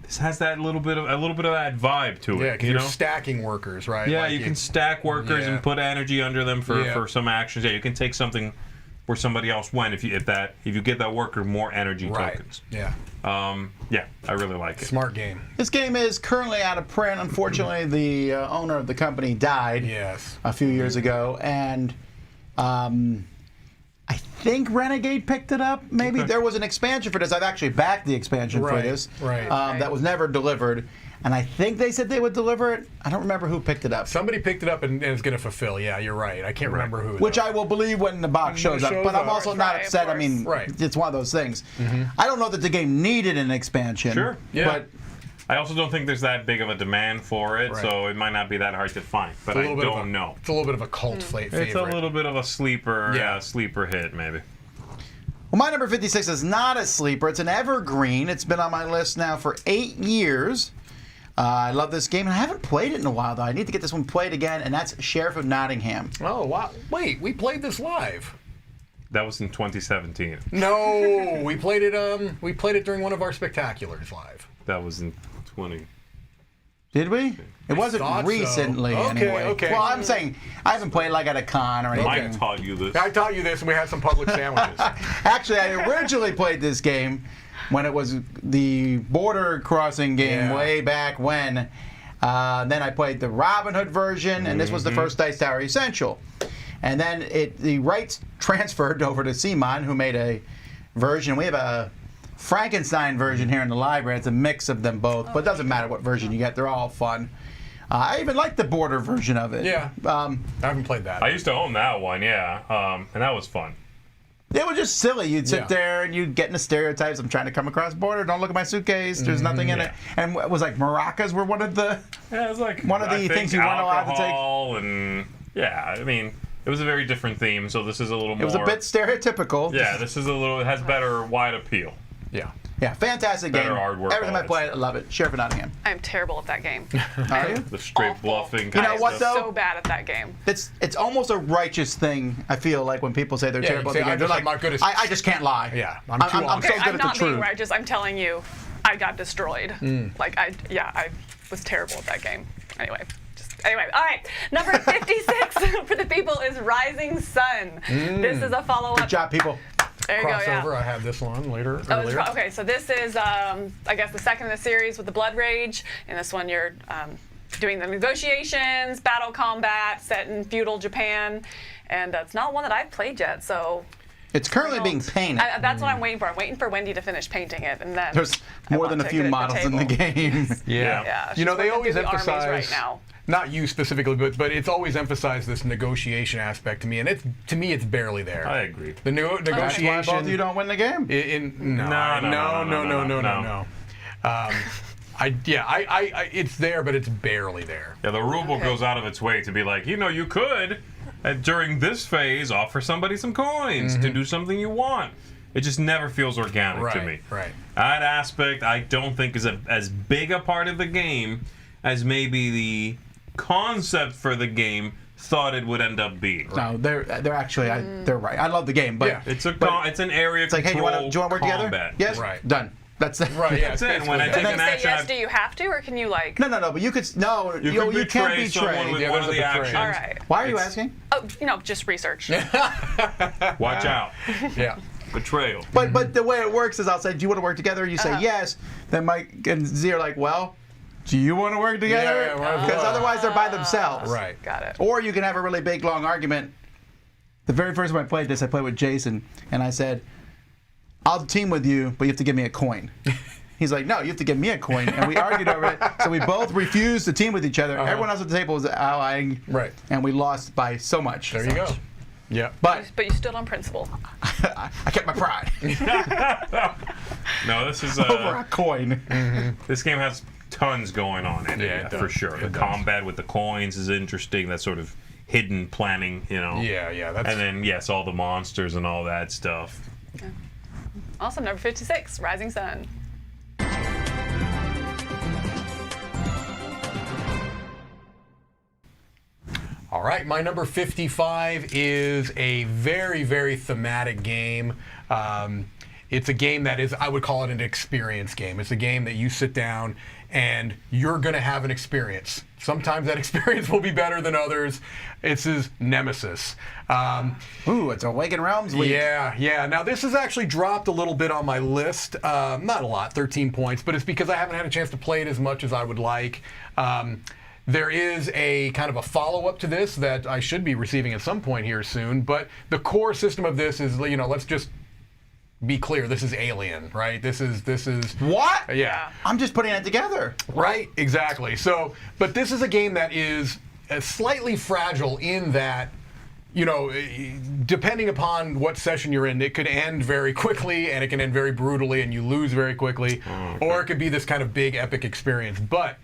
this has that a little bit of that vibe to it. Yeah, because you're stacking workers, right? Yeah, like you can stack workers and put energy under them for some actions. Yeah, you can take something where somebody else went if you get that worker more energy tokens. Yeah. I really like it. Smart game. This game is currently out of print. Unfortunately, the owner of the company died a few years ago, and I think Renegade picked it up. Maybe there was an expansion for this. I've actually backed the expansion for this. That was never delivered. And I think they said they would deliver it. I don't remember who picked it up. Somebody picked it up and is going to fulfill. Yeah, you're right. I can't remember who. Which I will believe when the box shows up. But I'm also not upset. I mean, it's one of those things. I don't know that the game needed an expansion. Sure. Yeah. But I also don't think there's that big of a demand for it, so it might not be that hard to find. But I don't know. It's a little bit of a cult favorite. It's a little bit of a sleeper, sleeper hit, maybe. Well, my number 56 is not a sleeper. It's an evergreen. It's been on my list now for 8 years. I love this game, and I haven't played it in a while, though. I need to get this one played again, and that's Sheriff of Nottingham. Oh, wow. Wait, we played this live. That was in 2017. No, we played it during one of our spectaculars live. That was in 20. Did we? It wasn't recently, anyway. Okay. Well, I'm saying I haven't played like at a con or anything. Mike taught you this. I taught you this, and we had some public sandwiches. Actually, I originally played this game when it was the border crossing game way back when. Then I played the Robin Hood version, and this was the first Dice Tower Essential. And then the rights transferred over to Simon, who made a version. We have a Frankenstein version here in the library. It's a mix of them both, but it doesn't matter what version you get. They're all fun. I even like the border version of it. Yeah. I haven't played that. I used to own that one, and that was fun. It was just silly. You'd sit there and you'd get into stereotypes. I'm trying to come across border. Don't look at my suitcase. There's nothing in it. And it was like maracas were one of the it was like one of the things you weren't allowed to take. Alcohol and I mean, it was a very different theme. So this is a little more. It was a bit stereotypical. Yeah, this is it has better wide appeal. Yeah. Yeah, fantastic game. Better hard work. Every time I play it, I love it. Sheriff of Nottingham. I'm terrible at that game. Are you? The straight bluffing. You know what, though? So bad at that game. It's almost a righteous thing. I feel like when people say they're terrible at the game, they're like, not good at I just can't lie. Yeah, I'm so Okay, good I'm at the not being truth. righteous. I'm telling you, I got destroyed. Like I was terrible at that game. Anyway, all right. Number 56 for the people is Rising Sun. This is a follow-up. Good job, people. There you go. Yeah. Crossover. I have this one earlier. Okay, so this is, I guess, the second in the series with the Blood Rage. In this one, you're doing the negotiations, battle combat, set in feudal Japan, and it's not one that I've played yet. So It's currently being painted. that's what I'm waiting for. I'm waiting for Wendy to finish painting it, and then There's more than a few models in the game. Yeah, You know, they she's always working through the armies emphasize. right now. Not you specifically, but it's always emphasized this negotiation aspect to me, and to me it's barely there. I agree. The That's why negotiation. both of you don't win the game. No. It's there, but it's barely there. Yeah, the rulebook goes out of its way to be like, you could, during this phase, offer somebody some coins to do something you want. It just never feels organic to me. Right. That aspect, I don't think is as big a part of the game as maybe the concept for the game thought it would end up being. No, they're actually they're right. I love the game, but Yeah. It's an area it's like, hey, do you want to work together? combat. Yes. Right. Done. That's it. Right, yeah. That's it. When I take If you an say action, yes, do you have to, or can you like? No, but you could no. you You can can't betray someone with Yeah, one of there's the a betray. actions. All right. Why are you asking? Oh, just research. Watch out. Yeah. Betrayal. But the way it works is I'll say, do you want to work together? You say yes. Then Mike and Zee are like, well, do you want to work together? Yeah, might as Because well. otherwise they're by themselves. Right. Got it. Or you can have a really big, long argument. The very first time I played this, I played with Jason, and I said, I'll team with you, but you have to give me a coin. He's like, no, you have to give me a coin. And we argued over it. So we both refused to team with each other. Everyone else at the table was allying. Right. And we lost by so much. There you go. Yeah. But But you stood on principle. I kept my pride No, this is over a coin. this game has tons going on in Yeah, it, it for does. sure. The It does. combat with the coins is interesting. That sort of hidden planning, Yeah. That's. And then yes, all the monsters and all that stuff. Awesome. Number 56, Rising Sun. All right, my number 55 is a very, very thematic game. It's a game that is, I would call it an experience game. It's a game that you sit down and you're going to have an experience. Sometimes that experience will be better than others. This is Nemesis. Ooh, it's Awakened Realms week. Yeah. Now, this has actually dropped a little bit on my list. Not a lot, 13 points, but it's because I haven't had a chance to play it as much as I would like. There is a kind of a follow-up to this that I should be receiving at some point here soon, but the core system of this is, let's just be clear, this is Alien, right? This is What? yeah. I'm just putting it together. Right, exactly. So, but this is a game that is slightly fragile in that, depending upon what session you're in, it could end very quickly and it can end very brutally and you lose very quickly, or it could be this kind of big epic experience. But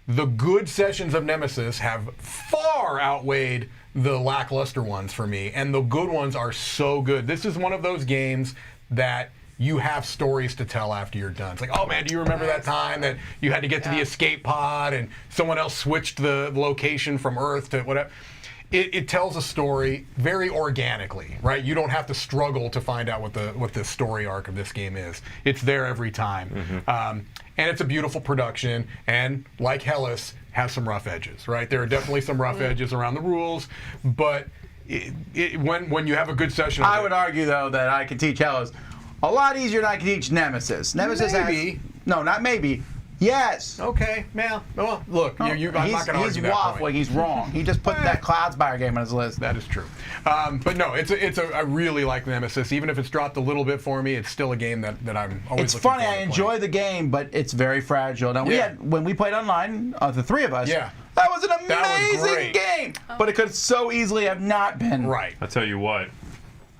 the good sessions of Nemesis have far outweighed the lackluster ones for me, and the good ones are so good. This is one of those games that you have stories to tell after you're done. It's like, oh man, do you remember that time that you had to get to the escape pod and someone else switched the location from Earth to whatever? It tells a story very organically, right? You don't have to struggle to find out what the story arc of this game is. It's there every time. And it's a beautiful production, and like Hellas, has some rough edges, right? There are definitely some rough edges around the rules, but when you have a good session, I would argue, though, that I can teach Hellas a lot easier than I can teach Nemesis. Nemesis Maybe. has... No, not maybe. Yes. Okay, well, look, I'm not going to he's argue that waffling. point. He's wrong. He just put that Cloudspire game on his list. That is true. But no, I really like Nemesis. Even if it's dropped a little bit for me, it's still a game that I'm always It's looking funny. forward I to enjoy playing. the game, but it's very fragile. Now, when we played online, the three of us, Yeah. that was an That was amazing great. game. But it could so easily have not been. Right. I'll tell you what,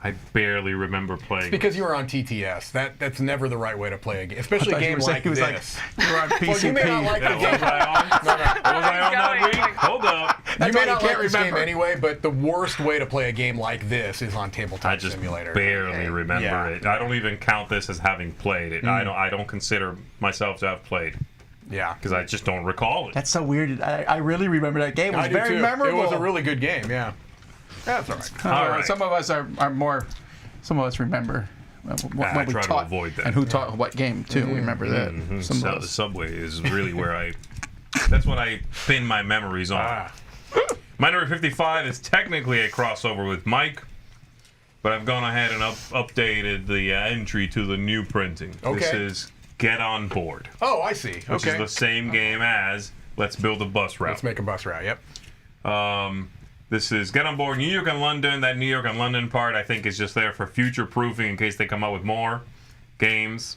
I barely remember playing. Because you were on TTS. That's never the right way to play a game, especially a I thought you game were saying like he was this. You were on PCP. Well, you may not like the was game. I on? Was I on that Going. week? Hold up. You That's may why you not can't like this game remember. anyway, but the worst way to play a game like this is on Tabletop I just Simulator. barely remember Yeah. it. I don't even count this as having played it. I don't consider myself to have played Yeah. because I just don't recall it. That's so weird. I really remember that game. It was I do very too. memorable. It was a really good game, yeah. That's all right. All right. Some of us are more. Some of us remember what I we try to taught avoid that. and who taught what game too. We remember that. Some So of the us. subway is really where that's what I pin my memories on. Ah. My number 55 is technically a crossover with Mike, but I've gone ahead and updated the entry to the new printing. This Okay. is Get On Board, Oh, I see. which Okay. is the same game as Let's Build a Bus Route. Let's make a bus route, yep. This is Get On Board New York and London. That New York and London part, I think, is just there for future proofing in case they come out with more games.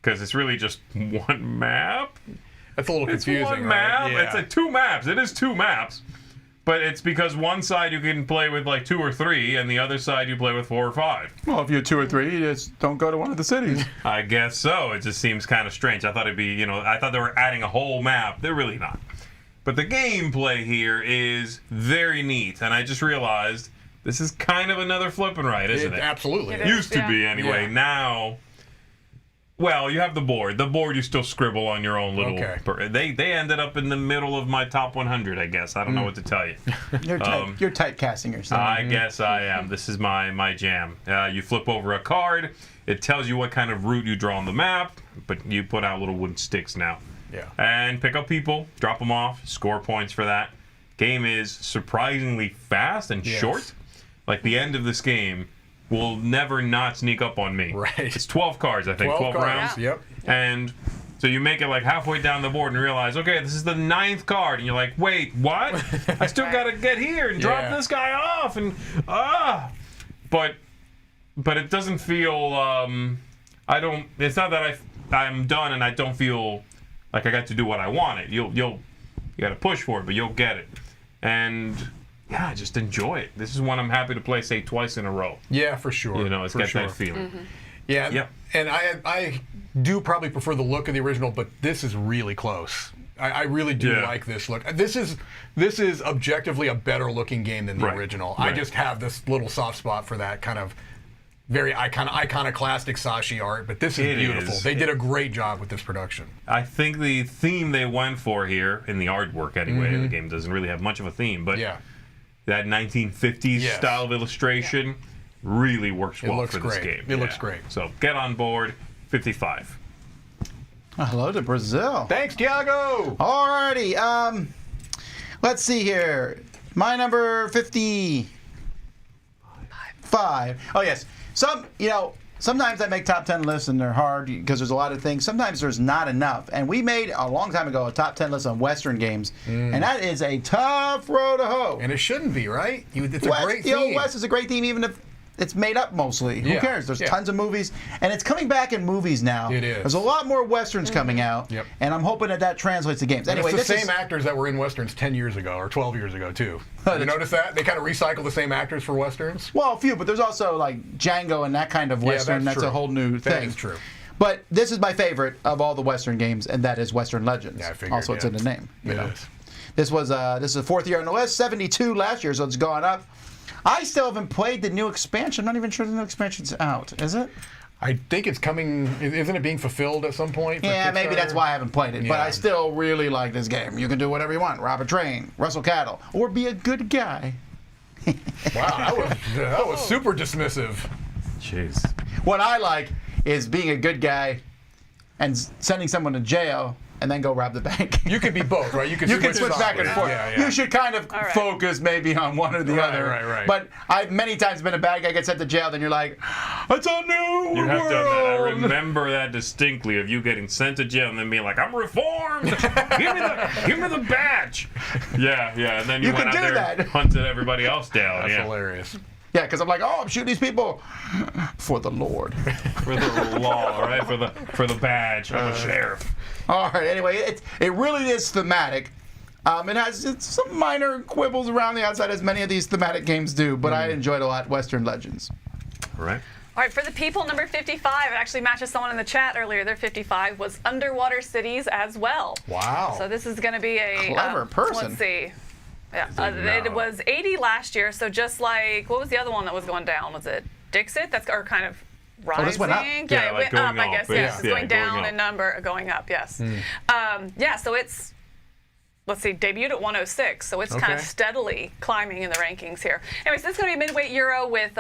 Because it's really just one map. That's a little It's confusing, one right? map. Yeah. It's like two maps. It is two maps. But it's because one side you can play with like 2 or 3, and the other side you play with 4 or 5. Well, if you're 2 or 3, you just don't go to one of the cities. I guess so. It just seems kind of strange. I thought it'd be, I thought they were adding a whole map. They're really not. But the gameplay here is very neat, and I just realized this is kind of another flipping ride, isn't it? Absolutely. It is. Used to Yeah. be anyway. Yeah. Now, well, you have the board. The board you still scribble on your own little. Okay. They ended up in the middle of my top 100, I guess. I don't know what to tell you. You're typecasting yourself. I guess I am. This is my jam. You flip over a card. It tells you what kind of route you draw on the map, but you put out little wooden sticks now. Yeah. And pick up people, drop them off, score points for that. Game is surprisingly fast and Yes. short. Like the end of this game will never not sneak up on me. Right. It's 12 cards, I think. 12 cards. rounds. Yep. And so you make it like halfway down the board and realize, okay, this is the 9th card. And you're like, wait, what? I still got to get here and drop Yeah. this guy off. And, But it doesn't feel, it's not that I'm done and I don't feel like I got to do what I wanted. You got to push for it, but you'll get it. And yeah, I just enjoy it. This is one I'm happy to play, say, twice in a row. Yeah, for sure. You know, it's for got sure. that feeling. Yeah. Yep. And I do probably prefer the look of the original, but this is really close. I really do Yeah. like this look. This is objectively a better looking game than the Right. original. I Right. just have this little soft spot for that kind of very iconoclastic Sashi art, but this is It beautiful. is. They did a great job with this production. I think the theme they went for here, in the artwork anyway, the game doesn't really have much of a theme, but Yeah. that 1950s Yes. style of illustration really works well looks for this great. game. It looks great. So get on board, 55. Hello to Brazil. Thanks, Tiago! Alrighty. Let's see here. My number 55. Oh, yes. Sometimes I make top 10 lists and they're hard because there's a lot of things. Sometimes there's not enough. And we made a long time ago a top 10 list on Western games. And that is a tough road to hoe. And it shouldn't be, right? It's a West, great the old theme. West is a great theme, even if it's made up mostly. Who Yeah, cares? There's yeah. tons of movies, and it's coming back in movies now. It is. There's a lot more westerns coming out, Yep. and I'm hoping that translates to games. And Anyway, it's the this same is actors that were in Westerns 10 years ago or 12 years ago, too. You notice that? They kind of recycle the same actors for Westerns. well, a few, but there's also like Django and that kind of western. that's That's a true. whole new thing. That is true. But this is my favorite of all the western games, and that is Western Legends. Yeah, I figured, also, it's yeah. in the name. You It know. is. This is the 4th year on the list. 72 last year, so it's gone up. I still haven't played the new expansion. I'm not even sure the new expansion's out. Is it? I think it's coming. Isn't it being fulfilled at some point? for Yeah, maybe that's Kickstarter? why I haven't played it. But Yeah. I still really like this game. You can do whatever you want. Rob a train, wrestle cattle, or be a good guy. Wow, that was super dismissive. Jeez. What I like is being a good guy and sending someone to jail and then go rob the bank. You could be both, right? You could switch back and sideways. forth. Yeah, yeah. You should kind of right. focus maybe on one or the Right, other. right. But I've many times been a bad guy, get sent to jail, then you're like, it's a new You have world. done that. I remember that distinctly of you getting sent to jail and then being like, I'm reformed. give me the badge. Yeah. And then you You went can out do there and that. hunted everybody else down. That's yeah. hilarious. Yeah, because I'm like, I'm shooting these people for the Lord. For the law, right? For the badge. I'm a sheriff. All right. Anyway, it really is thematic. It has some minor quibbles around the outside, as many of these thematic games do, but I enjoyed a lot Western Legends. All right. All right, for the people, number 55, it actually matches someone in the chat earlier. Their 55 was Underwater Cities as well. Wow. So this is going to be a Clever person. Let's see. Yeah, it it was 80 last year. So just like, what was the other one that was going down? Was it Dixit? That's or kind of rising. this went up. Yeah, Yeah, it like went up. going I up, guess but yes, yeah, it's going going down up. in number, going up. Yes. Yeah. So it's. Let's see, debuted at 106, so it's kind of Okay. steadily climbing in the rankings here. Anyways, this is going to be a midweight Euro with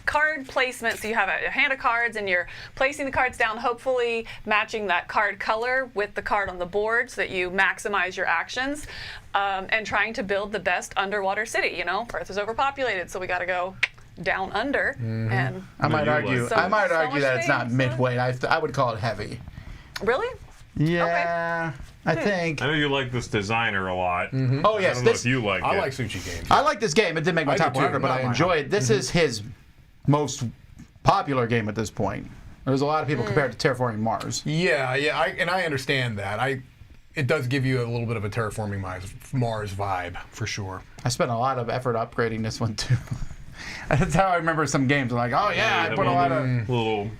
card placement. So you have a hand of cards, and you're placing the cards down, hopefully matching that card color with the card on the board so that you maximize your actions, and trying to build the best underwater city. You know, Earth is overpopulated, so we got to go down under. And I might you argue. like? So- I might so argue much that it's not things, midweight. I would call it heavy. really, Yeah, I think. I know you like this designer a lot. Oh I yes, don't know this. if you like I it. like Suchi games. I like this game. It didn't make my I do top too. 100, but No, I I enjoy it. This is his most popular game at this point. There's a lot of people compared to Terraforming Mars. Yeah, I understand that. It does give you a little bit of a Terraforming Mars vibe, for sure. I spent a lot of effort upgrading this one too. That's how I remember some games. I'm like, oh yeah, I put a lot of. little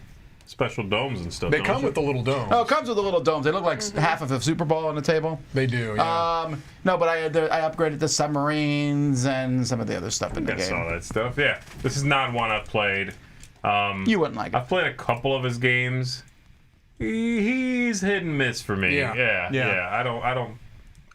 special domes and stuff. They don't come you? with the little domes. Oh, it comes with the little domes. They look like half of a Super Bowl on the table. They do, yeah. No, but I upgraded the submarines and some of the other stuff in the I game. saw that stuff. Yeah, this is not one I've played. You wouldn't like it. I've played a couple of his games. He's hit and miss for me. Yeah.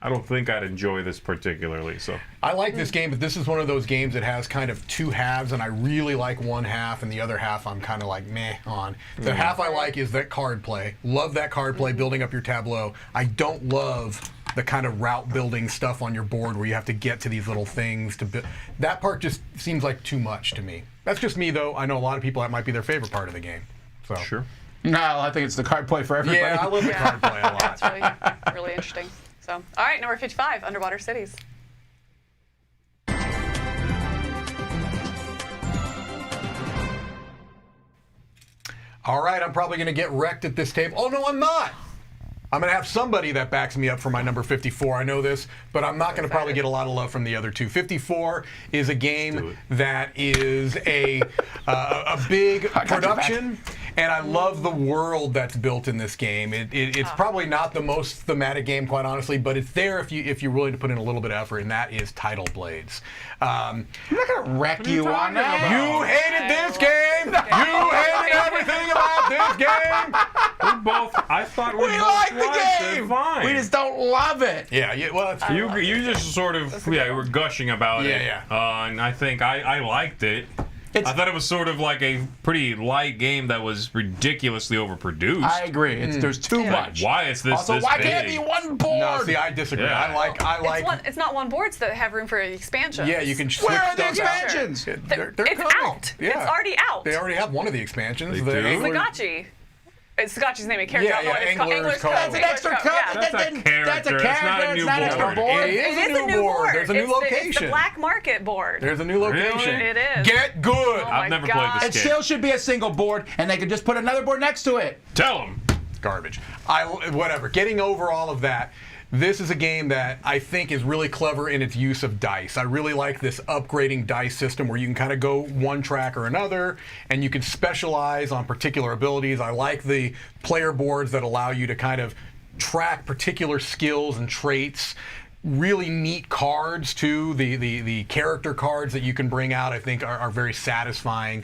I don't think I'd enjoy this particularly. So I like this game, but this is one of those games that has kind of two halves, and I really like one half, and the other half I'm kind of like meh on. The half I like is that card play. Love that card play, building up your tableau. I don't love the kind of route building stuff on your board where you have to get to these little things to build. That part just seems like too much to me. That's just me, though. I know a lot of people that might be their favorite part of the game. So sure. No, I think it's the card play for everybody. Yeah, I love the card play a lot. It's really, really interesting. So, all right, number 55, Underwater Cities. All right, I'm probably going to get wrecked at this table. Oh, no, I'm not. I'm going to have somebody that backs me up for my number 54. I know this, but I'm not going to probably get a lot of love from the other two. 54 is a game that is a big production, and I love the world that's built in this game. It's probably not the most thematic game, quite honestly, but it's there if you're willing to put in a little bit of effort, and that is Tidal Blades. I'm not going to wreck you on that. You hated this game. You hated everything about this game. I thought we We both like the liked it. game. Fine. We just don't love it. Yeah, well, that's true. You just sort of were gushing about it. Yeah. And I think I liked it. I thought it was sort of like a pretty light game that was ridiculously overproduced. I agree. There's too much. Why is this Also, this why big? can't it be one board? No, see, I disagree. Yeah. I like. It's not one board, so they have room for expansions. Yeah, you can. Where are the switch stuff out. expansions? They're It's coming. out. Yeah. It's already out. They already have one of the expansions. They The do? Angler- Sagachi. It's Sagachi's name and character. Yeah, I don't know what it's called. Angler's Cove. That's an extra Cove, cup. yeah. That's a That's a character. It's not a character. new It's not an extra board. board. It is It is a new board. There's a new It's location. the black market board. There's a new location. Really? It is. Get good. Oh my I've never God. played It this game. still should be a single board, and they could just put another board next to it. Tell them. Garbage. Whatever. Getting over all of that. This is a game that I think is really clever in its use of dice. I really like this upgrading dice system where you can kind of go one track or another, and you can specialize on particular abilities. I like the player boards that allow you to kind of track particular skills and traits. Really neat cards too. The character cards that you can bring out, I think, are very satisfying.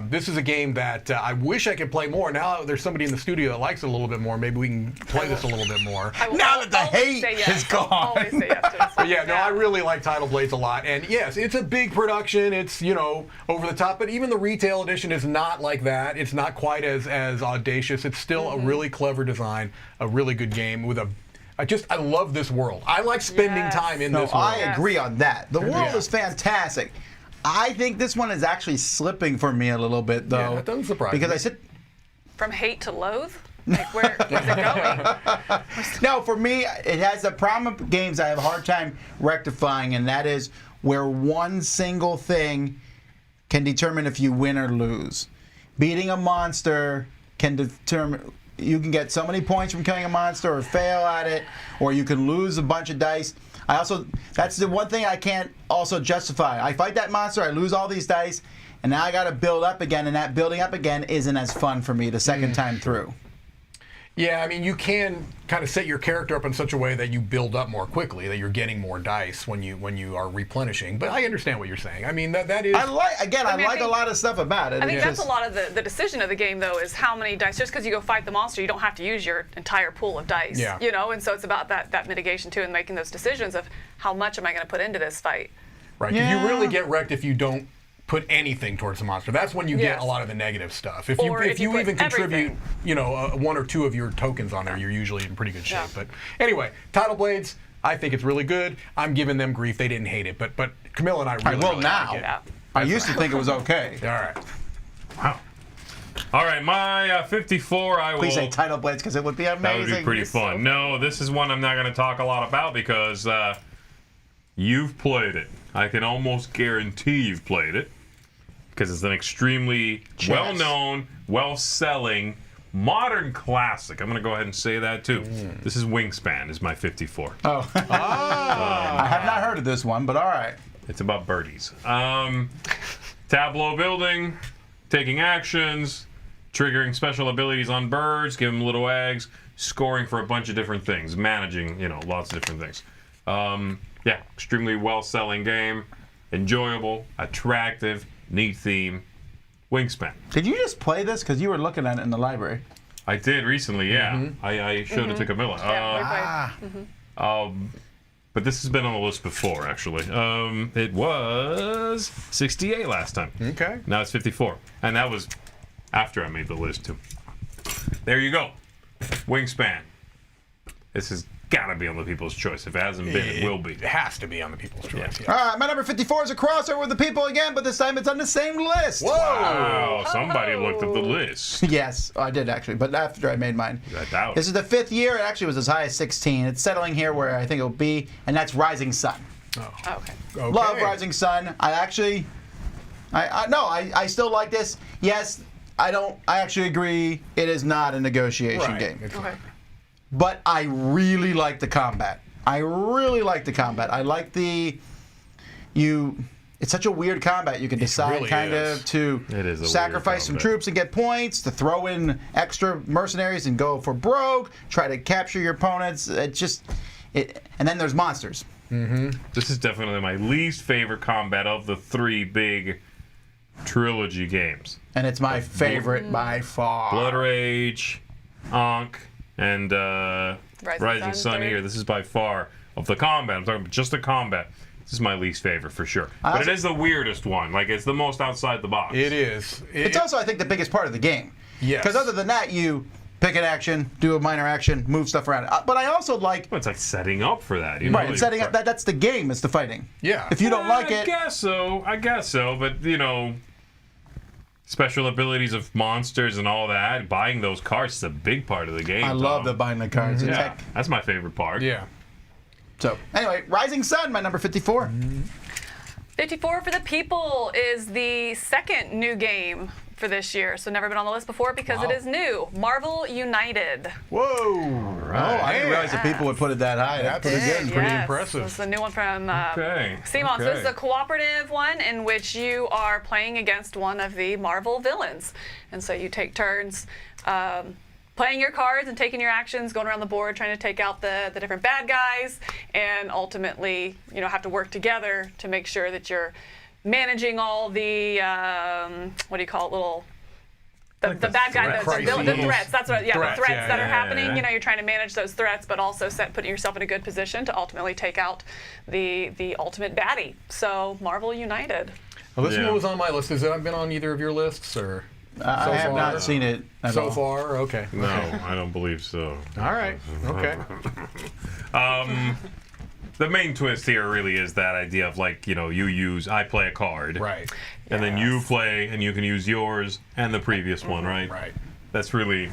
This is a game that I wish I could play more. Now there's somebody in the studio that likes it a little bit more. Maybe we can play this a little bit more. Now that the Always hate say yes. is gone. Always say yes to this. But yeah, no, I really like Tidal Blades a lot. And yes, it's a big production. It's, over the top. But even the retail edition is not like that. It's not quite as audacious. It's still a really clever design, a really good game with a. I love this world. I like spending Yes. time in No, this world. I agree on that. The world Yeah. is fantastic. I think this one is actually slipping for me a little bit, though. Yeah, that doesn't surprise because me. I said, From hate to loathe? Like, where's it going? no, for me, it has a problem of games I have a hard time rectifying, and that is where one single thing can determine if you win or lose. Beating a monster can determine. You can get so many points from killing a monster or fail at it, or you can lose a bunch of dice. That's the one thing I can't also justify. I fight that monster, I lose all these dice, and now I got to build up again, and that building up again isn't as fun for me the second time through. Yeah, I mean, you can kind of set your character up in such a way that you build up more quickly, that you're getting more dice when you are replenishing. But I understand what you're saying. I mean, that is. I like a lot of stuff about it. I think It's that's just- a lot of the decision of the game, though, is how many dice. Just because you go fight the monster, you don't have to use your entire pool of dice. Yeah. And so it's about that mitigation, too, and making those decisions of how much am I going to put into this fight. Right, 'cause Yeah. you really get wrecked if you don't put anything towards the monster. That's when you get Yes. a lot of the negative stuff. Or if you put even contribute, everything. one or two of your tokens on there, you're usually in pretty good shape. Yeah. But anyway, Tidal Blades, I think it's really good. I'm giving them grief. They didn't hate it, but Camilla and I really, will really now. like it. Yeah. I used to think it was okay. All right. Wow. All right, my 54. I will. Please say Tidal Blades because it would be amazing. That would be pretty fun. No, this is one I'm not going to talk a lot about because you've played it. I can almost guarantee you've played it because it's an extremely well-known, well-selling, modern classic. I'm going to go ahead and say that too. This is Wingspan. Is my 54. Oh. I have not heard of this one, but all right. It's about birdies. Tableau building, taking actions, triggering special abilities on birds, giving them little eggs, scoring for a bunch of different things, managing, lots of different things. Yeah, extremely well-selling game, enjoyable, attractive, neat theme, Wingspan. Did you just play this? Because you were looking at it in the library. I did recently, yeah. I showed it to Camilla. Yeah, we played. But this has been on the list before, actually. It was 68 last time. Okay. Now it's 54. And that was after I made the list, too. There you go. Wingspan. This has got to be on the People's Choice. If it hasn't been, it will be. It has to be on the People's Choice. Yeah. Yeah. All right, my number 54 is a crossover with the people again, but this time it's on the same list. Whoa! Wow, somebody looked at the list. Yes, I did actually, but after I made mine. I doubt it. This is the 5th year. It actually was as high as 16. It's settling here where I think it'll be, and that's Rising Sun. Okay. Okay. Love Rising Sun. I still like this. Yes, I actually agree it is not a negotiation Right. game. Okay. But I really like the combat. I like it's such a weird combat. You can decide really kind is. of to It is a sacrifice weird some combat. troops and get points, to throw in extra mercenaries and go for broke, try to capture your opponents. And then there's monsters. This is definitely my least favorite combat of the 3 big trilogy games. And it's my favorite by far. Blood Rage, Ankh, and Rising Sun third. here. This is by far, of the combat, I'm talking about just the combat, this is my least favorite for sure. But it is the weirdest one. Like, it's the most outside the box. It is. It's also, I think, the biggest part of the game. Yes. Because other than that, you pick an action, do a minor action, move stuff around. But I also like... Well, it's like setting up for that. Right, and setting up, that's the game, it's the fighting. Yeah. If you don't like I it... guess so. But, special abilities of monsters and all that, buying those cards is a big part of the game. I love the Tom. buying the cards. It's Yeah, heck- that's my favorite part. Yeah. So, anyway, Rising Sun, my number 54. 54 for the People is the second new game for this year. So never been on the list before because it is new. Marvel United. Whoa. Oh, I didn't realize that people would put it that high. That's pretty good. Pretty Yes, impressive. This is a new one from Okay. CMON. So this is okay. a cooperative one in which you are playing against one of the Marvel villains. And so you take turns playing your cards and taking your actions, going around the board, trying to take out the different bad guys, and ultimately, have to work together to make sure that you're managing all the, what do you call it, the bad guy, the threats. That's what, the threats that are happening. yeah. You're trying to manage those threats, but also putting yourself in a good position to ultimately take out the ultimate baddie. So Marvel United. Well, this Yeah. one was on my list. Has it been on either of your lists, or? I have far? not seen it at So all. far, okay. No, I don't believe so. All right. Okay. The main twist here really is that idea of I play a card. Right. And then you play, and you can use yours and the previous one, right? Right. That's really,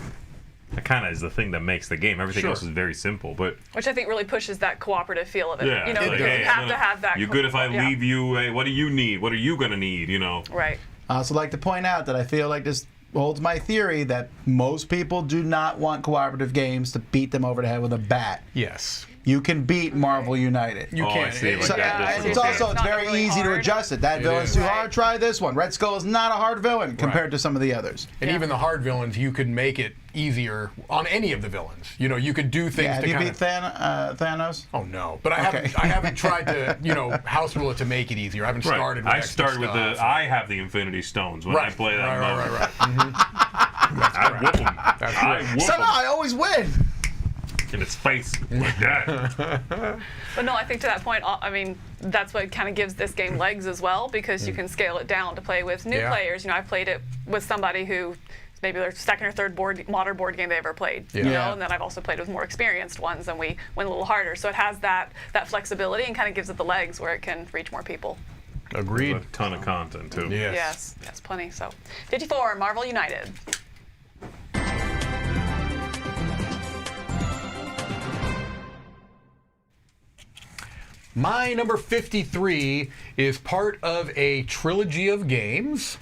that kind of is the thing that makes the game. Everything Sure. else is very simple, but Which I think really pushes that cooperative feel of it. yeah. Because you have to have that. You good if I yeah. leave you a, what do you need? What are you going to need, Right. I also like to point out that I feel like this holds my theory that most people do not want cooperative games to beat them over the head with a bat. Yes. You can beat Marvel United. You Oh, I can. see, like So, that. and It's it's also It's not very really easy to hard. adjust it. That villain's is. too Right. hard. Try this one. Red Skull is not a hard villain compared to some of the others. And even the hard villains, you could make it easier on any of the villains. You could do things Yeah, have to you kind beat of. Thanos? Oh no! But I Okay. haven't tried to house rule it to make it easier. I haven't Right. started. With I extra start with stuff. I have the Infinity Stones when I Right. play that Right. mode. Right. I whoop them. That's I right. whoop Somehow them I always win. in its face like that. But no, I think to that point, I mean, that's what kind of gives this game legs as well, because you can scale it down to play with new Yeah. players. I played it with somebody who maybe their second or third modern board game they ever played. Yeah. And then I've also played with more experienced ones, and we went a little harder. So it has that flexibility and kind of gives it the legs where it can reach more people. Agreed. A ton of content too. Yes. Yes, plenty. So 54, Marvel United. My number 53 is part of a trilogy of games.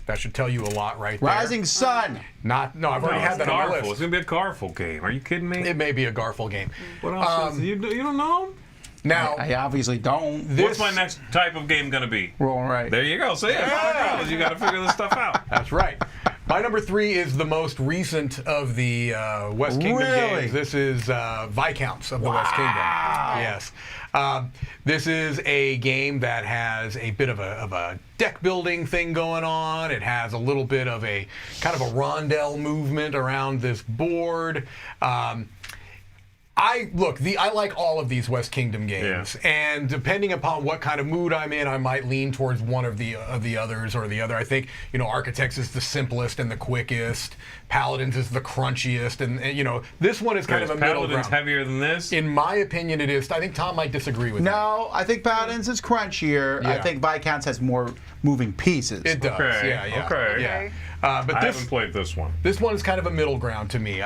That should tell you a lot right there. Rising Sun. No, I've already had that on my It's list. gonna be a Garful game. Are you kidding me? It may be a Garful game. What else? You don't know? Now, I obviously don't. What's my next type of game gonna be? Rolling right. There you go. So yeah, you got to figure this stuff out. that's right. My number 3 is the most recent of the West Kingdom Really? games. This is Viscounts of the West Kingdom. Yes. This is a game that has a bit of a deck building thing going on. It has a little bit of a kind of a rondel movement around this board. I like all of these West Kingdom games, and depending upon what kind of mood I'm in, I might lean towards one of the others or the other. I think Architects is the simplest and the quickest. Paladins is the crunchiest, and this one is kind of a middle Paladins ground. heavier than this? In my opinion, it is. I think Tom might disagree with me. No, I think Paladins is crunchier. I Yeah. think Viscounts has more moving pieces. It does. Okay, Yeah. okay. Yeah. But I this haven't played this one. This one is kind of a middle ground to me,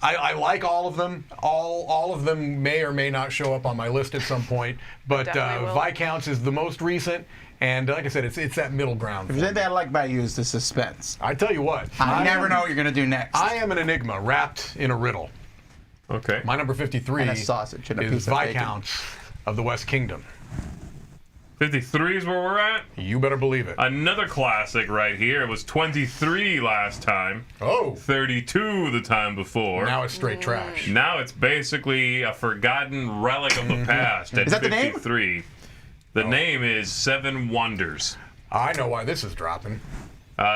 I like all of them. All of them may or may not show up on my list at some point, but Definitely will. Viscounts is the most recent, and like I said, it's that middle ground. If there's anything I like about you is the suspense. I tell you what, I never know what you're going to do next. I am an enigma wrapped in a riddle. Okay. My number 53 And a sausage and a is piece of bacon. Viscounts of the West Kingdom. 53 is where we're at. You better believe it. Another classic right here. It was 23 last time. Oh, 32 the time before. now it's straight trash. Now it's basically a forgotten relic of the past at Is that the name? 53. The name is Seven Wonders. I know why this is dropping.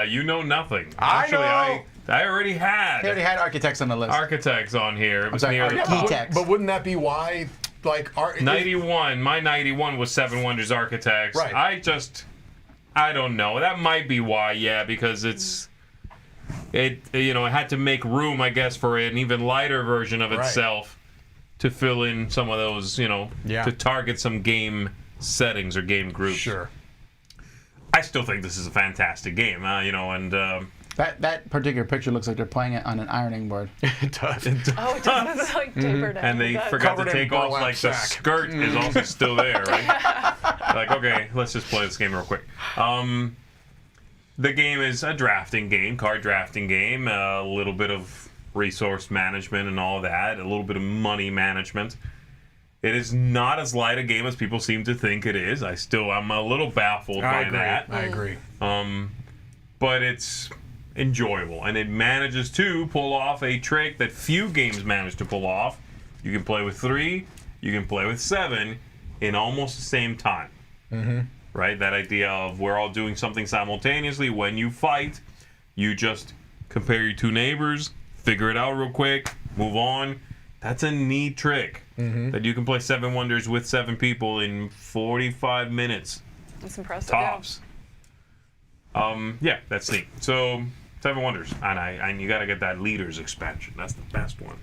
You know nothing. I Actually, know. I already had They already had Architects on the list. Architects on here. It was sorry, near Architects. But wouldn't that be why? Like, 91. My 91 was Seven Wonders Architects. Right. I don't know. That might be why, yeah, because it had to make room, I guess, for an even lighter version of Right. itself to fill in some of those, Yeah. to target some game settings or game groups. Sure. I still think this is a fantastic game, and That particular picture looks like they're playing it on an ironing board. It does. Oh, it does. It's like tapered out. and they It does. forgot to Covered in take off burlap like the sack. skirt is also still there, right? Like, okay, let's just play this game real quick. The game is a drafting game, card drafting game, a little bit of resource management and all that, a little bit of money management. It is not as light a game as people seem to think it is. I'm a little baffled by that. I agree. But it's enjoyable, and it manages to pull off a trick that few games manage to pull off. You can play with 3, you can play with 7 in almost the same time. Right? That idea of we're all doing something simultaneously. When you fight, you just compare your 2 neighbors, figure it out real quick, move on. That's a neat trick that you can play Seven Wonders with 7 people in 45 minutes. That's impressive. Tops. Yeah, that's neat. So, Seven Wonders, and you got to get that Leaders expansion. That's the best one.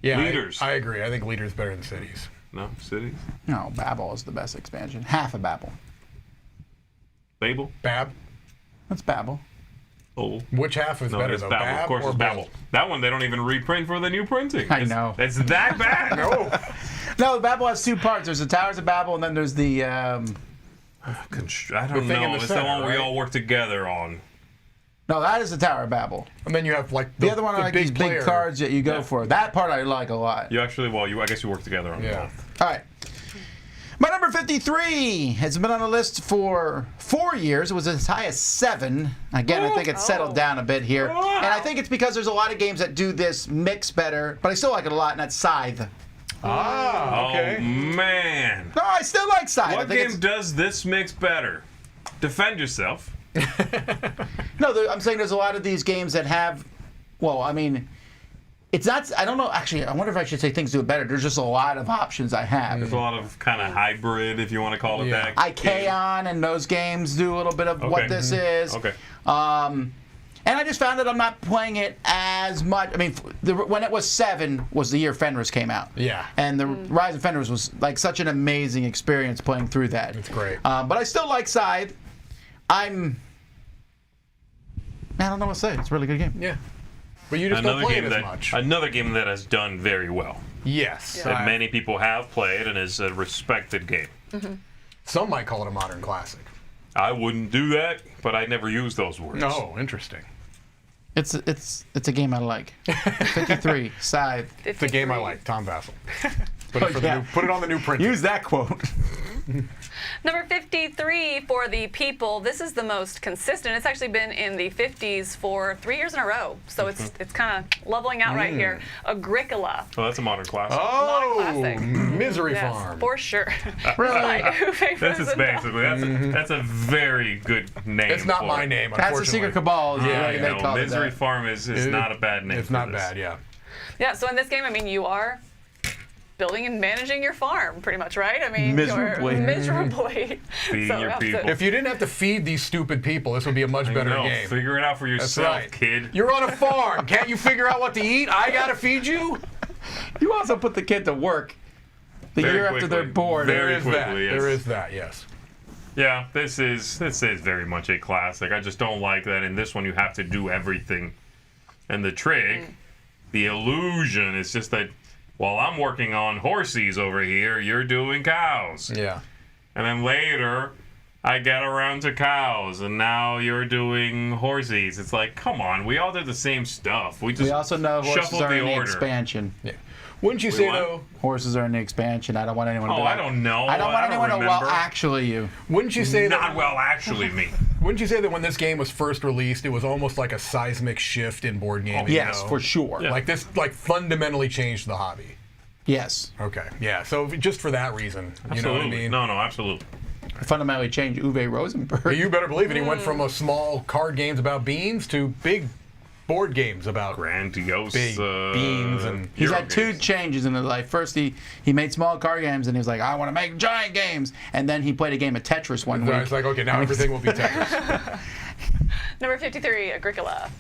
Yeah, Leaders. I agree. I think Leaders better than Cities. No, Cities, No, Babel is the best expansion. Half of Babel. Babel. Bab? That's Babel. Oh, Which half is no, better, it's though? Babel. Bab Of course, or it's Babel. That one they don't even reprint for the new printing. I know. It's that bad. No. No, Babel has 2 parts. There's the Towers of Babel, and then there's the. I don't thing in know. the It's center, the one we right? all work together on. No, that is the Tower of Babel. And then you have like The other one are like these big player. cards that you go for. That part I like a lot. You actually, I guess you work together on Yeah. both. All right. My number 53 has been on the list for 4 years. It was as high as 7. Again, I think it's settled down a bit here. And I think it's because there's a lot of games that do this mix better, but I still like it a lot, and that's Scythe. Ah, okay. Oh man. No, I still like Scythe. I What think game does this mix better? Defend yourself. I'm saying there's a lot of these games that have, well, I mean, it's not, I don't know, actually, I wonder if I should say things do it better. There's just a lot of options I have. There's a lot of kind of hybrid, if you want to call it Yeah. that. Ikeon and those games do a little bit of what this is. Okay. And I just found that I'm not playing it as much. I mean, when it was 7 was the year Fenris came out. Yeah. And the Rise of Fenris was like such an amazing experience playing through that. It's great. But I still like Scythe. I don't know what to say. It's a really good game. Yeah. But you just don't play it as much. Another game that has done very well. Yes. That many people have played and is a respected game. Some might call it a modern classic. I wouldn't do that, but I never use those words. Oh, interesting. It's a game I like. 53, Scythe. It's a game I like. Tom Vasel. Put it, Oh, yeah. put it on the new print. Use that quote. Number 53 for the people. This is the most consistent. It's actually been in the 50s for 3 years in a row. So it's kind of leveling out right here. Agricola. Oh, that's a modern classic. Oh, classic. Misery Yes, Farm. for sure. Really? This is basically that's a very good name. It's not for my it. name, That's a unfortunately. secret cabal. Yeah, they no, call it Misery that. Farm is not a bad name. It's for not this. bad, yeah. Yeah, so in this game, I mean, you are building and managing your farm, pretty much, right? I mean, Miserably. you're miserably. Feeding your you have to- people. If you didn't have to feed these stupid people, this would be a much better No, game. figure it out for That's yourself, right. kid. You're on a farm. Can't you figure out what to eat? I gotta feed you? You also put the kid to work the Very year after they're quickly. bored. Very There is that. quickly, yes. There is that, yes. Yeah, this is very much a classic. I just don't like that in this one you have to do everything. And the trick, the illusion, is just that while I'm working on horses over here, you're doing cows. Yeah. And then later, I get around to cows, and now you're doing horses. It's like, come on, we all did the same stuff. We just We also know horses shuffled are the in the order. expansion. Yeah. Wouldn't you say, what? though, Horses are in the expansion. I don't want anyone to Oh, be I like, don't know. I don't want anyone to, well, remember. actually you. wouldn't you say Not that well, actually, me. wouldn't you say that when this game was first released, it was almost like a seismic shift in board gaming? Yes, you know? for sure. Yeah. Like this fundamentally changed the hobby. Yes. Okay. Yeah. So just for that reason, you know what I Absolutely. mean? No, absolutely. Fundamentally changed Uwe Rosenberg. You better believe it. He went from a small card games about beans to big board games about Grandiose big beans and He's Euro had two games. changes in his life. First, he made small card games, and he was like, I want to make giant games. And then he played a game of Tetris one week. It's like, okay, now everything will be Tetris. Number 53, Agricola.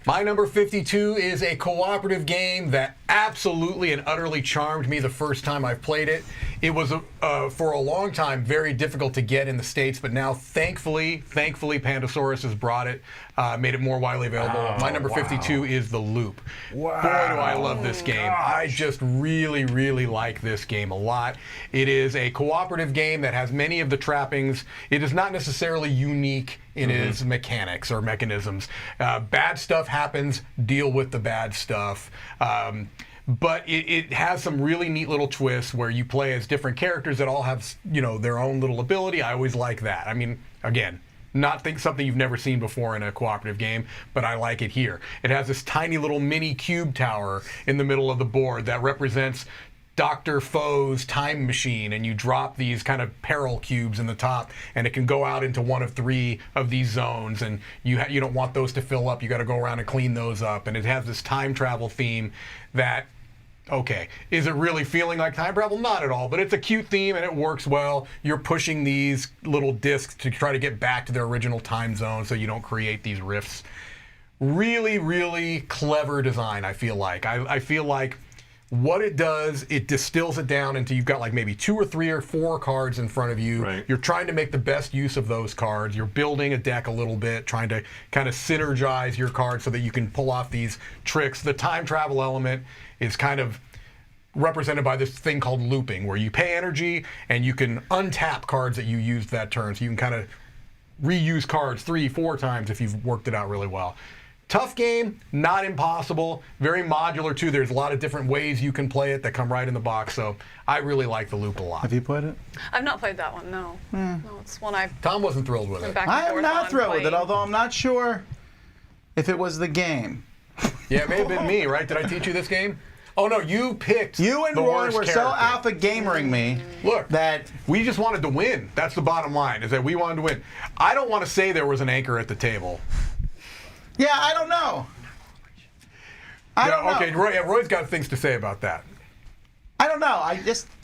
My number 52 is a cooperative game that absolutely and utterly charmed me the first time I played it. It was, for a long time, very difficult to get in the States, but now, thankfully, Pandasaurus has brought it, made it more widely available. My number 52 is The Loop. Wow. Boy, do I love this game. I just really, really like this game a lot. It is a cooperative game that has many of the trappings. It is not necessarily unique in its mechanics or mechanisms. Bad stuff happens, deal with the bad stuff. But it has some really neat little twists where you play as different characters that all have, their own little ability. I always like that. I mean, again, something you've never seen before in a cooperative game, but I like it here. It has this tiny little mini cube tower in the middle of the board that represents Dr. Foe's time machine, and you drop these kind of peril cubes in the top, and it can go out into one of 3 of these zones, and you don't want those to fill up. You got to go around and clean those up, and it has this time travel theme that, okay, is it really feeling like time travel? Not at all, but it's a cute theme and it works well. You're pushing these little discs to try to get back to their original time zone so you don't create these rifts. Really, really clever design, I feel like. I feel like what it does, it distills it down into you've got like maybe 2 or 3 or 4 cards in front of you. Right. You're trying to make the best use of those cards. You're building a deck a little bit, trying to kind of synergize your cards so that you can pull off these tricks. The time travel element is kind of represented by this thing called looping, where you pay energy and you can untap cards that you used that turn. So you can kind of reuse cards 3-4 times if you've worked it out really well. Tough game, not impossible, very modular too. There's a lot of different ways you can play it that come right in the box. So I really like the Loop a lot. Have you played it? I've not played that one, no. No, it's one I've Tom wasn't thrilled with been it. back and I am forth not on thrilled with it, playing. although I'm not sure if it was the game. Yeah, it may have been me, right? Did I teach you this game? Oh no, you picked. You and the Roy worst were so character. alpha gamering me Look, that we just wanted to win. That's the bottom line, is that we wanted to win. I don't want to say there was an anchor at the table. yeah, I don't know. I don't know. Okay, Roy's got things to say about that. I don't know.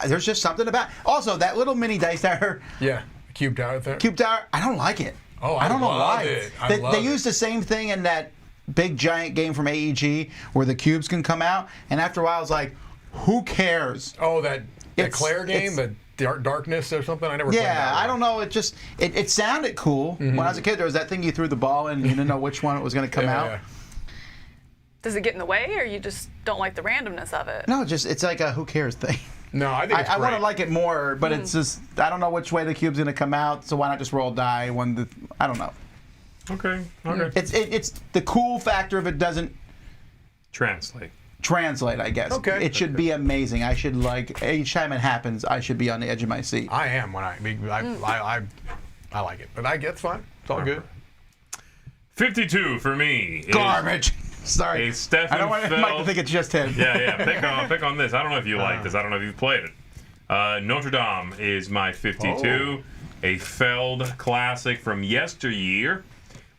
There's just something about. Also, that little mini dice tower, Yeah, cube tower there. cube tower. I don't like it. Oh, I don't know love why. it. I They, love they it. used the same thing in that big giant game from AEG where the cubes can come out, and after a while, I was like, who cares? Oh, that It's- Claire game, the Darkness or something. I never played that. Yeah, I one. don't know. It sounded cool. When I was a kid, there was that thing you threw the ball in, and you didn't know which one it was going to come Yeah, out. yeah. Does it get in the way, or you just don't like the randomness of it? No, it's like a who cares thing. No, I think it's I want to great. like it more, but it's just I don't know which way the cube's going to come out, so why not just roll die when I don't know. Okay. It's the cool factor of it doesn't. Translate. translate, I guess. Okay. It should be amazing. I should like each time it happens, I should be on the edge of my seat. I am when I like it, but it's fine. It's all good. 52 for me. is Garbage. Sorry. A Stefan I don't want Feld. Mike to think it's just him. Yeah. Pick on this. I don't know if you like this. I don't know if you've played it. Notre Dame is my 52. A Feld classic from yesteryear.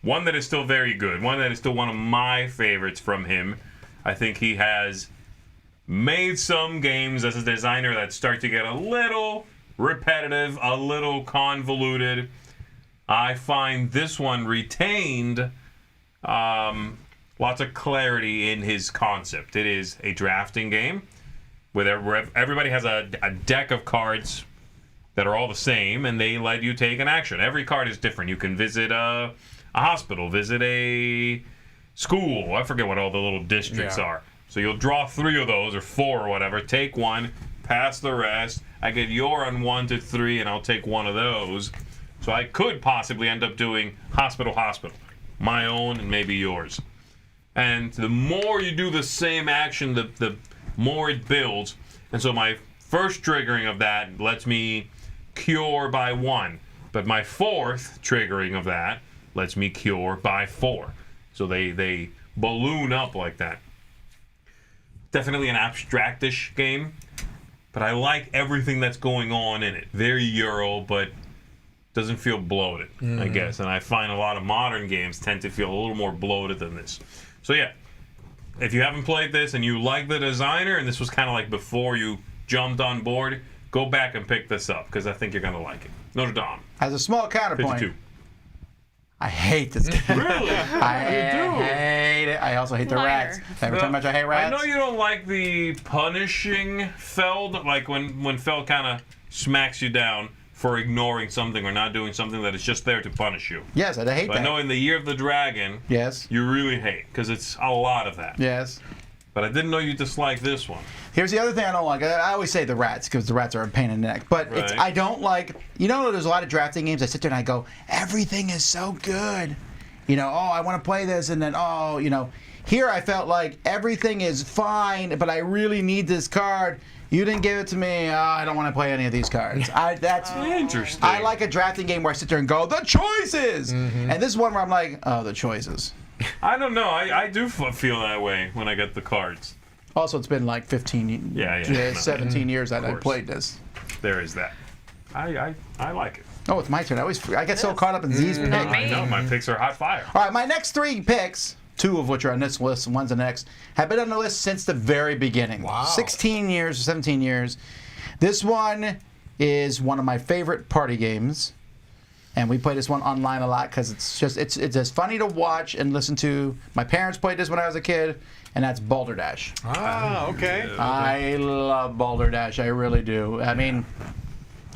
One that is still very good. One that is still one of my favorites from him. I think he has made some games as a designer that start to get a little repetitive, a little convoluted. I find this one retained lots of clarity in his concept. It is a drafting game where everybody has a deck of cards that are all the same, and they let you take an action. Every card is different. You can visit a hospital, visit a school. I forget what all the little districts are. So you'll draw 3 of those, or 4 or whatever, take one, pass the rest. I get your on 1 to 3, and I'll take one of those. So I could possibly end up doing hospital, my own and maybe yours. And the more you do the same action, the more it builds. And so my first triggering of that lets me cure by 1. But my 4th triggering of that lets me cure by 4. So they balloon up like that. Definitely an abstractish game, but I like everything that's going on in it. Very Euro, but doesn't feel bloated, I guess. And I find a lot of modern games tend to feel a little more bloated than this. So yeah, if you haven't played this and you like the designer, and this was kind of like before you jumped on board, go back and pick this up, because I think you're going to like it. Notre Dame. As a small counterpoint, 52. I hate this game. Really? I hate it. I also hate the Minor. rats. Every time I hate rats. I know you don't like the punishing Feld, like when Feld kind of smacks you down for ignoring something or not doing something that is just there to punish you. Yes, I hate But that. I know in the Year of the Dragon, Yes. you really hate, because it's a lot of that. Yes. But I didn't know you disliked this one. Here's the other thing I don't like. I always say the rats because the rats are a pain in the neck. But Right. I don't like. There's a lot of drafting games. I sit there and I go, everything is so good. I want to play this, and then Here I felt like everything is fine, but I really need this card. You didn't give it to me. I don't want to play any of these cards. That's Interesting. I like a drafting game where I sit there and go, the choices. And this is one where I'm like, oh, the choices. I don't know. I do feel that way when I get the cards. Also, it's been like 15, Yeah. 17 years that I course. played this. There is that. I like it. Oh, it's my turn. I get so caught up in Zee's pick. I know, my picks are hot fire. All right, my next 3 picks, 2 of which are on this list and one's on the next, have been on the list since the very beginning. Wow. 16 years or 17 years. This one is one of my favorite party games. And we play this one online a lot because it's as funny to watch and listen to. My parents played this when I was a kid, and that's Balderdash. Ah, okay. I love Balderdash. I really do. I mean,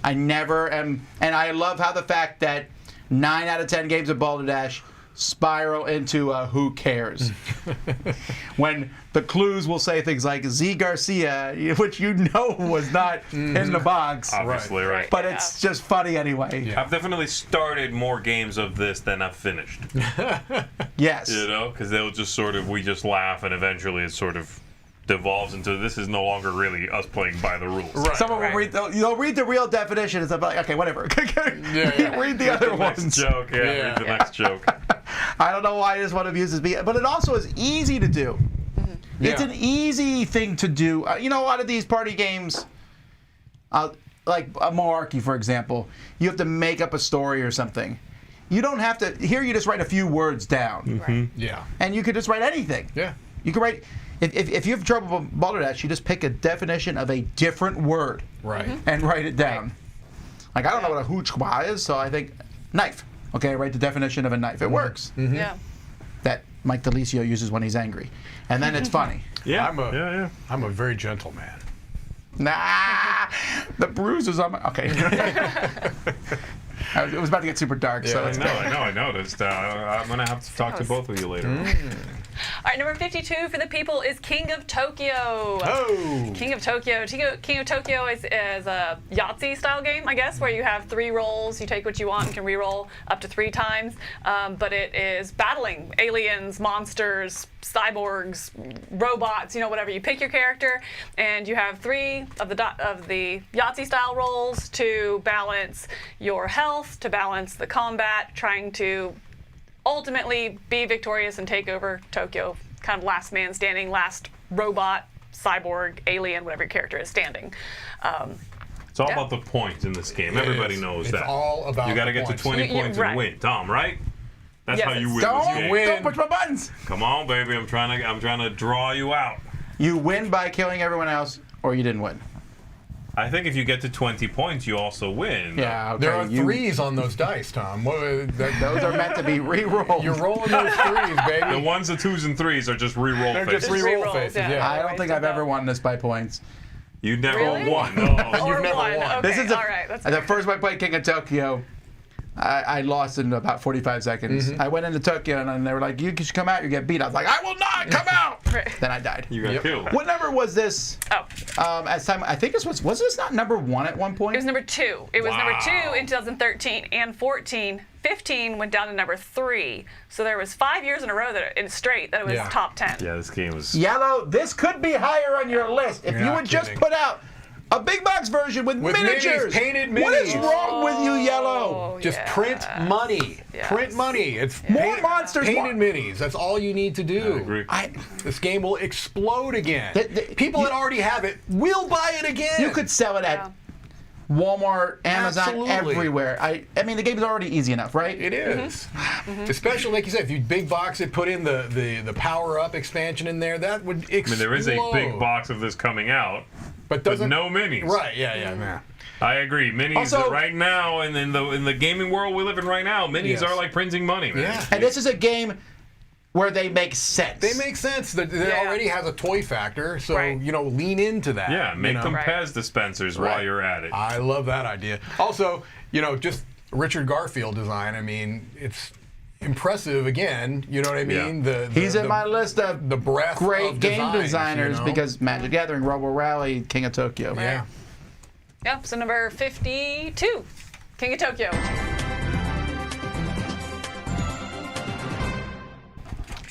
I never am, and I love how the fact that 9 out of 10 games of Balderdash spiral into who cares. When the clues will say things like Zee Garcia, which was not in the box. Obviously, right. But it's just funny anyway. I've definitely started more games of this than I've finished. Yes. Because they'll just we just laugh, and eventually it sort of devolves into this is no longer really us playing by the rules. Right. Someone will they'll read the real definition and stuff like, okay, whatever. Read the other Next ones. joke, read the next joke. I don't know why this one abuses me, but it also is easy to do. It's an easy thing to do. A lot of these party games, like a Malarkey, for example, you have to make up a story or something. You don't have to. Here, you just write a few words down. Right. Yeah. And you could just write anything. Yeah. You could write. If you have trouble with Balderdash, you just pick a definition of a different word. Right. And write it down. Like, I don't know what a hoochwa is, so I think knife. Okay, I write the definition of a knife. It works. Yeah. That Mike DiLisio uses when he's angry. And then it's funny. Yeah, I'm a very gentle man. Nah, the bruises on my... Okay. It was about to get super dark, so let's go. I know. I noticed. I'm going to have to talk to both of you later. All right, number 52 for the people is King of Tokyo. Oh. King of Tokyo. King of Tokyo is a Yahtzee style game, I guess, where you have 3 rolls. You take what you want and can re-roll up to 3 times. But it is battling aliens, monsters, cyborgs, robots, whatever. You pick your character, and you have 3 of the Yahtzee style rolls to balance your health, to balance the combat, trying to ultimately be victorious and take over Tokyo. Kind of last man standing, last robot, cyborg, alien, whatever your character is standing. It's all about the points in this game. Everybody knows that. It's all about You got to the get to points. 20 points right. and win, Tom. Right? That's Yes, how you win it's- this game. Don't push my buttons. Come on, baby. I'm trying to draw you out. You win by killing everyone else, or you didn't win. I think if you get to 20 points, you also win. Yeah, okay. There are 3s on those dice, Tom. Those are meant to be re-rolled. You're rolling those 3s, baby. The 1s, the 2s, and 3s are just re-roll They're faces. just re-roll re-rolls, faces, yeah. yeah. I don't think I've ever won this by points. You never Really? won. Oh. Or never one. won. Okay, This is all right. That's the fair. first time I played King of Tokyo. I lost in about 45 seconds. I went into Tokyo and they were like, "You should come out. You get beat." I was like, "I will not come out." Right. Then I died. You got Yep. killed. What number was this? Oh. As time, I think this was this not number 1 at one point? It was number 2. It was number 2 Wow. in 2013 and 14. 15 went down to number 3. So there was 5 years in a row that it was Yeah. top 10. Yeah, this game was. Yellow. This could be higher on your list if You're you not would just kidding. put out a big box version with miniatures. minis, painted What is minis. wrong with you, Yellow? Oh, Just yeah. print money. Yes. Print money. It's More monsters. painted minis. That's all you need to do. I agree. This game will explode again. People you- that already have it will buy it again. You could sell it at Walmart, Amazon, Absolutely. everywhere. I mean, the game's already easy enough, right? It is. Especially, like you said, if you big box it, put in the power-up expansion in there, that would explode. I mean, there is a big box of this coming out, but but doesn't no minis. Right? Yeah. I agree. Minis Also- right now, and in the gaming world we live in right now, minis Yes. are like printing money, man. Yeah. And this is a game where they make sense. They make sense. That it Yeah. already has a toy factor, so Right. lean into that. Yeah, make them Right. Pez dispensers while Right. you're at it. I love that idea. Also, just Richard Garfield design. I mean, it's impressive again. You know what I mean? Yeah. He's in my list of the breadth great of game designs, designers because Magic Gathering, Robo Rally, King of Tokyo. Yeah. Yep, so number 52, King of Tokyo.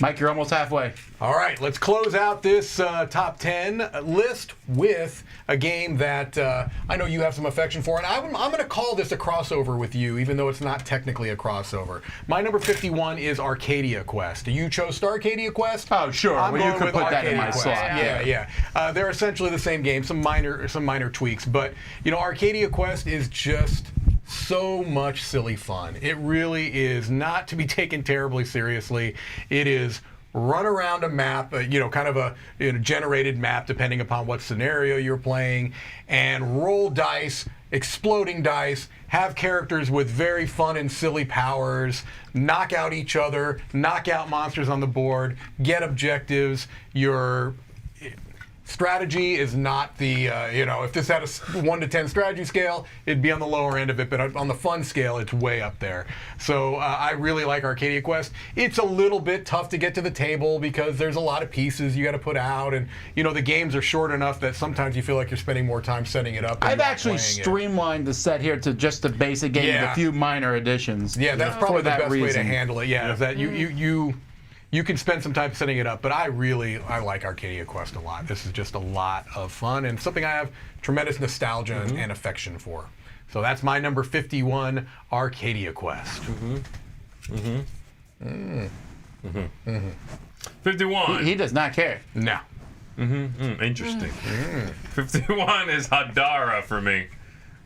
Mike, you're almost halfway. All right, let's close out this top 10 list with a game that I know you have some affection for, and I'm going to call this a crossover with you, even though it's not technically a crossover. My number 51 is Arcadia Quest. You chose Starcadia Quest? Oh, sure. I'm Well, you going could with put that in Arcadia my Quest. slot. Yeah. They're essentially the same game, some minor tweaks, but Arcadia Quest is just so much silly fun. It really is not to be taken terribly seriously. It is run around a map, kind of a generated map depending upon what scenario you're playing, and roll dice, exploding dice, have characters with very fun and silly powers, knock out each other, knock out monsters on the board, get objectives. Your strategy is not the, if this had a 1 to 10 strategy scale, it'd be on the lower end of it, but on the fun scale, it's way up there. So I really like Arcadia Quest. It's a little bit tough to get to the table because there's a lot of pieces you got to put out, and the games are short enough that sometimes you feel like you're spending more time setting it up than I've you are actually playing it. streamlined the set here to just the basic game with Yeah. a few minor additions. Yeah, that's probably for the that best way to reason. handle it. Yeah, is that you can spend some time setting it up, but I like Arcadia Quest a lot. This is just a lot of fun and something I have tremendous nostalgia and affection for. So that's my number 51, Arcadia Quest. 51. He does not care. No. Interesting. 51 is Hadara for me.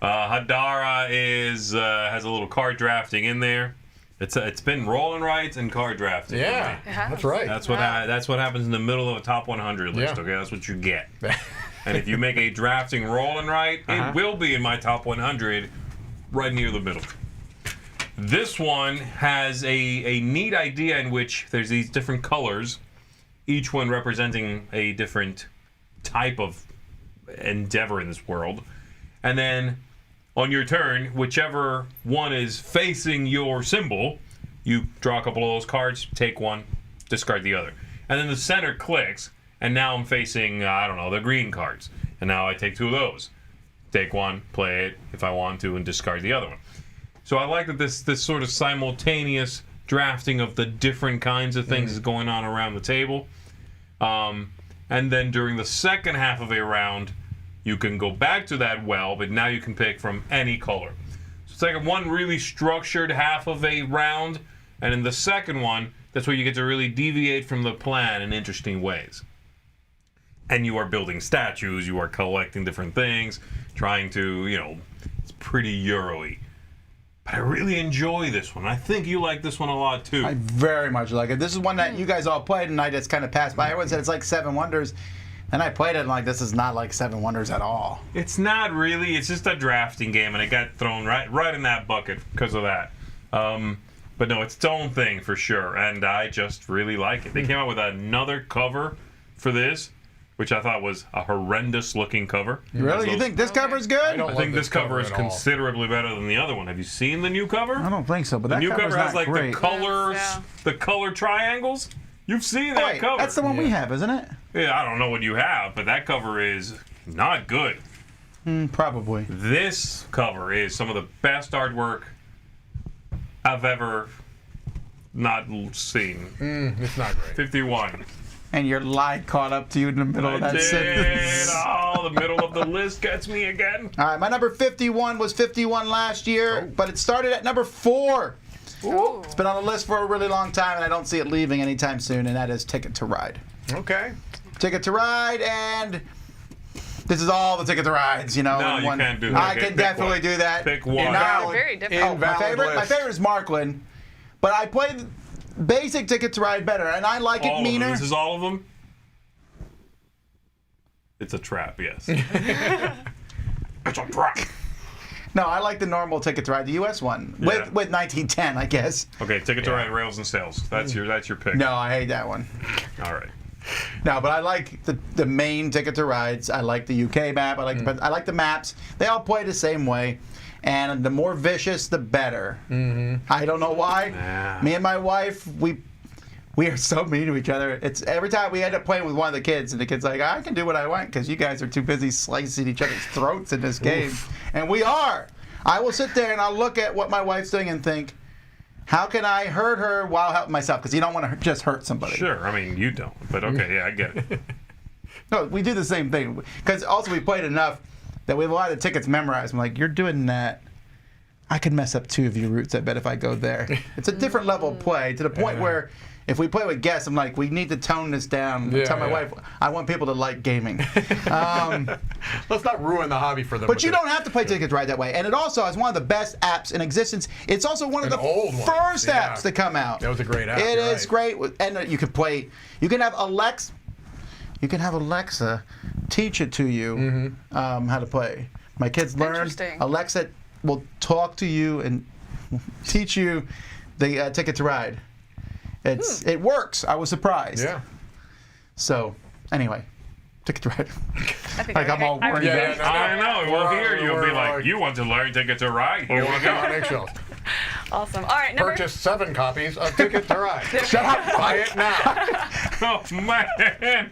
Hadara has a little card drafting in there. It's been rolling rights and card drafting. Yeah, For me. that's right. That's what happens in the middle of a top 100 list. Yeah. Okay, that's what you get. And if you make a drafting rolling right, it will be in my top 100, right near the middle. This one has a neat idea in which there's these different colors, each one representing a different type of endeavor in this world, and then on your turn, whichever one is facing your symbol, you draw a couple of those cards, take one, discard the other. and then the center clicks, and now I'm facing, I don't know, the green cards. And now I take 2 of those. Take one, play it if I want to, and discard the other one. So I like that this sort of simultaneous drafting of the different kinds of things is going on around the table. And then during the second half of a round, you can go back to that well, but now you can pick from any color. So it's like one really structured half of a round, and in the second one, that's where you get to really deviate from the plan in interesting ways. And you are building statues, you are collecting different things, trying to, it's pretty Euro-y. But I really enjoy this one. I think you like this one a lot, too. I very much like it. This is one that you guys all played, and I just kind of passed by. Everyone said it's like 7 Wonders. And I played it, and this is not like 7 Wonders at all. It's not really. It's just a drafting game, and it got thrown right in that bucket because of that. But no, it's its own thing for sure, and I just really like it. They came out with another cover for this, which I thought was a horrendous-looking cover. Really? You think this cover is good? I think this cover is considerably better than the other one. Have you seen the new cover? I don't think so, but the that new cover has like great. the colors, Yeah. the color triangles. You've seen that Wait, cover. that's the one we have, isn't it? Yeah, I don't know what you have, but that cover is not good. Probably. This cover is some of the best artwork I've ever not seen. It's not great. 51. And your lie caught up to you in the middle of that sentence. Oh, the middle of the list gets me again. All right, my number 51 was 51 last year, but it started at number 4. Ooh. It's been on the list for a really long time, and I don't see it leaving anytime soon, and that is Ticket to Ride. Okay. Ticket to Ride, and this is all the Ticket to Rides, No, you can't do that. I Okay, can pick definitely one. do that. Pick one. Now, Very different. my Invalid list. favorite is Markland, but I played basic Ticket to Ride better, and I like it All of meaner. them. This is all of them? It's a trap, yes. It's a trap. No, I like the normal Ticket to Ride, the U.S. one, Yeah. with 1910, I guess. Okay, Ticket to Ride, Rails and Sails. That's your pick. No, I hate that one. All right. No, but I like the main Ticket to Rides. I like the UK map. I like the maps. They all play the same way, and the more vicious, the better. I don't know why. Nah. Me and my wife, we are so mean to each other. It's every time we end up playing with one of the kids, and the kid's like, "I can do what I want because you guys are too busy slicing each other's throats in this game," and we are. I will sit there and I'll look at what my wife's doing and think, how can I hurt her while helping myself? Because you don't want to just hurt somebody. Sure. I mean, you don't. But okay, yeah, I get it. No, we do the same thing. Because also we played enough that we have a lot of the tickets memorized. I'm like, you're doing that. I could mess up 2 of your routes, I bet, if I go there. It's a different level of play to the point where if we play with guests, I'm like, we need to tone this down. Yeah, Tell my yeah. wife, I want people to like gaming. Let's not ruin the hobby for them. But you don't have to play Ticket to Ride that way. And it also is one of the best apps in existence. It's also one of An the old one. first Yeah. apps to come out. That was a great app. It you're is right. great. And you can play, you can have Alexa teach it to you how to play. My kids learned. Interesting. Alexa will talk to you and teach you the Ticket to Ride. It works. I was surprised. Yeah. So, anyway, Ticket to Ride. I think Like I'm all I worried. Yeah, no, I know. We'll hear you. It'll be we're like, you want to learn Ticket to Ride? Here we Walking on go. eggshells. Awesome. All right, number Purchase 7 copies of Ticket to Ride. Shut up. Buy it now. Oh, man.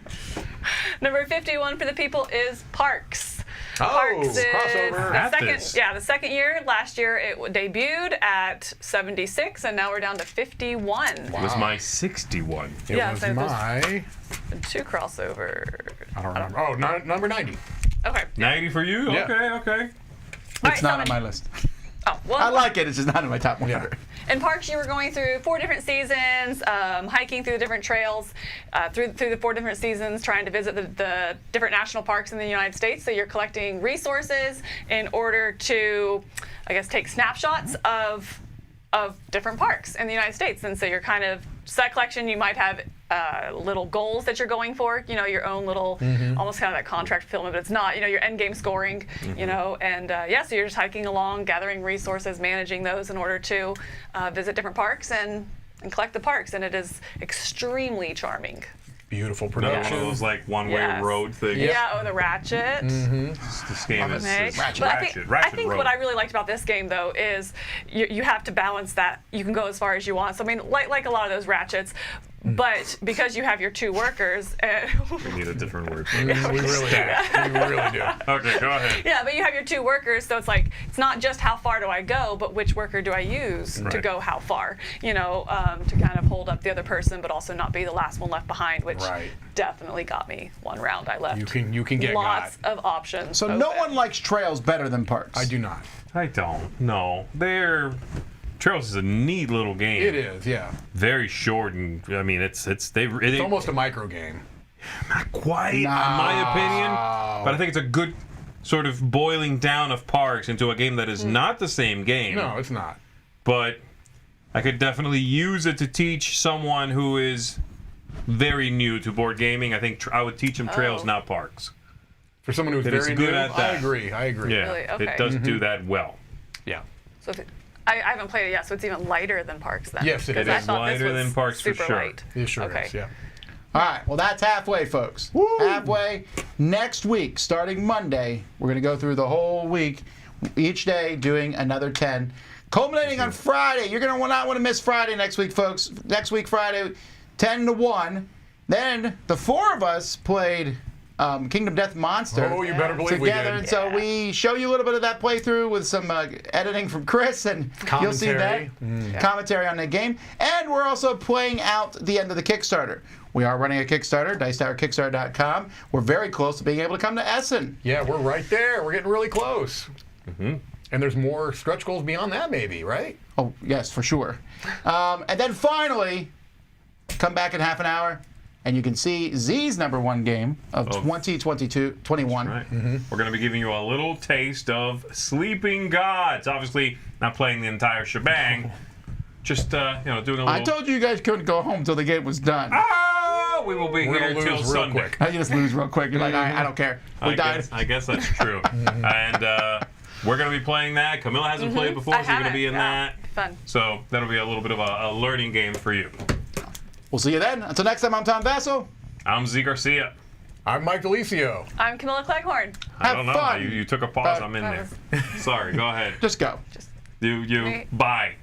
Number 51 for the people is Parks. Oh, Parks is crossover. the At second, this. the second year. Last year it debuted at 76, and now we're down to 51. It was my 61. It Yeah, was so there's- my... 2 crossover. I don't remember. Oh, number 90. Okay. 90 for you? Yeah. Okay, okay. All It's right, not so on my list. Oh, well, I like it. It's just not in my top 100. in Parks, you were going through 4 different seasons, hiking through the different trails, through the 4 different seasons, trying to visit the different national parks in the United States. So you're collecting resources in order to, I guess, take snapshots of different parks in the United States. And so you're kind of set collection. You might have little goals that you're going for. Your own little, almost kind of that contract fulfillment, but it's not. Your end game scoring. And so you're just hiking along, gathering resources, managing those in order to visit different parks and collect the parks. And it is extremely charming. Beautiful Another one of production. those like one-way Yes. road things. Yeah. Oh, the ratchet. This game is Okay. ratchet, But ratchet, I think road. what I really liked about this game, though, is you have to balance that. You can go as far as you want. So, I mean, like a lot of those ratchets, But because you have your 2 workers, We need a different word. We really do. We really do. Okay, go ahead. yeah, but you have your 2 workers, so it's like it's not just how far do I go, but which worker do I use to Right. go how far? You know, to kind of hold up the other person, but also not be the last one left behind, which Right. definitely got me one round. I left. You can get lots of options. So no open. one likes trails better than parks. I do not. I don't. No. Trails is a neat little game. It is, yeah. Very short, and I mean, it's It's almost a micro game. not quite, in my opinion. But I think it's a good sort of boiling down of parks into a game that is not the same game. No, it's not. But I could definitely use it to teach someone who is very new to board gaming. I think I would teach them trails, not parks. For someone who's It is very good new, at that. I agree. Yeah, Really? Okay. it does do that well. Yeah. So I haven't played it yet, so it's even lighter than Parks then. Yes, it 'Cause is. I thought this Lighter was than Parks for super sure. light. It sure Okay. is, yeah. All right, well, that's halfway, folks. Halfway. Next week, starting Monday, we're going to go through the whole week, each day doing another 10, culminating on Friday. You're going to not want to miss Friday next week, folks. Next week, Friday, 10 to 1. Then the 4 of us played Kingdom Death Monster. Oh, you better believe we together, did. and so we show you a little bit of that playthrough with some editing from Chris, and you'll see that commentary on the game. And we're also playing out the end of the Kickstarter. We are running a Kickstarter, DicetowerKickstarter.com. We're very close to being able to come to Essen. Yeah, we're right there. We're getting really close. And there's more stretch goals beyond that, maybe, right? Oh, yes, for sure. And then finally, come back in half an hour, and you can see Zee's #1 game of 2021. Right. We're going to be giving you a little taste of Sleeping Gods. Obviously, not playing the entire shebang. Just doing a little. I told you you guys couldn't go home until the game was done. Oh, we will be We're here gonna till lose real Sunday. quick. I just lose real quick. You're like, I don't care. We died. I guess that's true. And we're going to be playing that. Camilla hasn't played before, I so you're going to haven't, be in yeah. that. Fun. So that'll be a little bit of a learning game for you. We'll see you then. Until next time, I'm Tom Vasel. I'm Zee Garcia. I'm Mike DiLisio. I'm Camilla Cleghorn. I Have don't know. fun. You took a pause. I'm in there. Sorry. Go ahead. Just go. You. Me. Bye.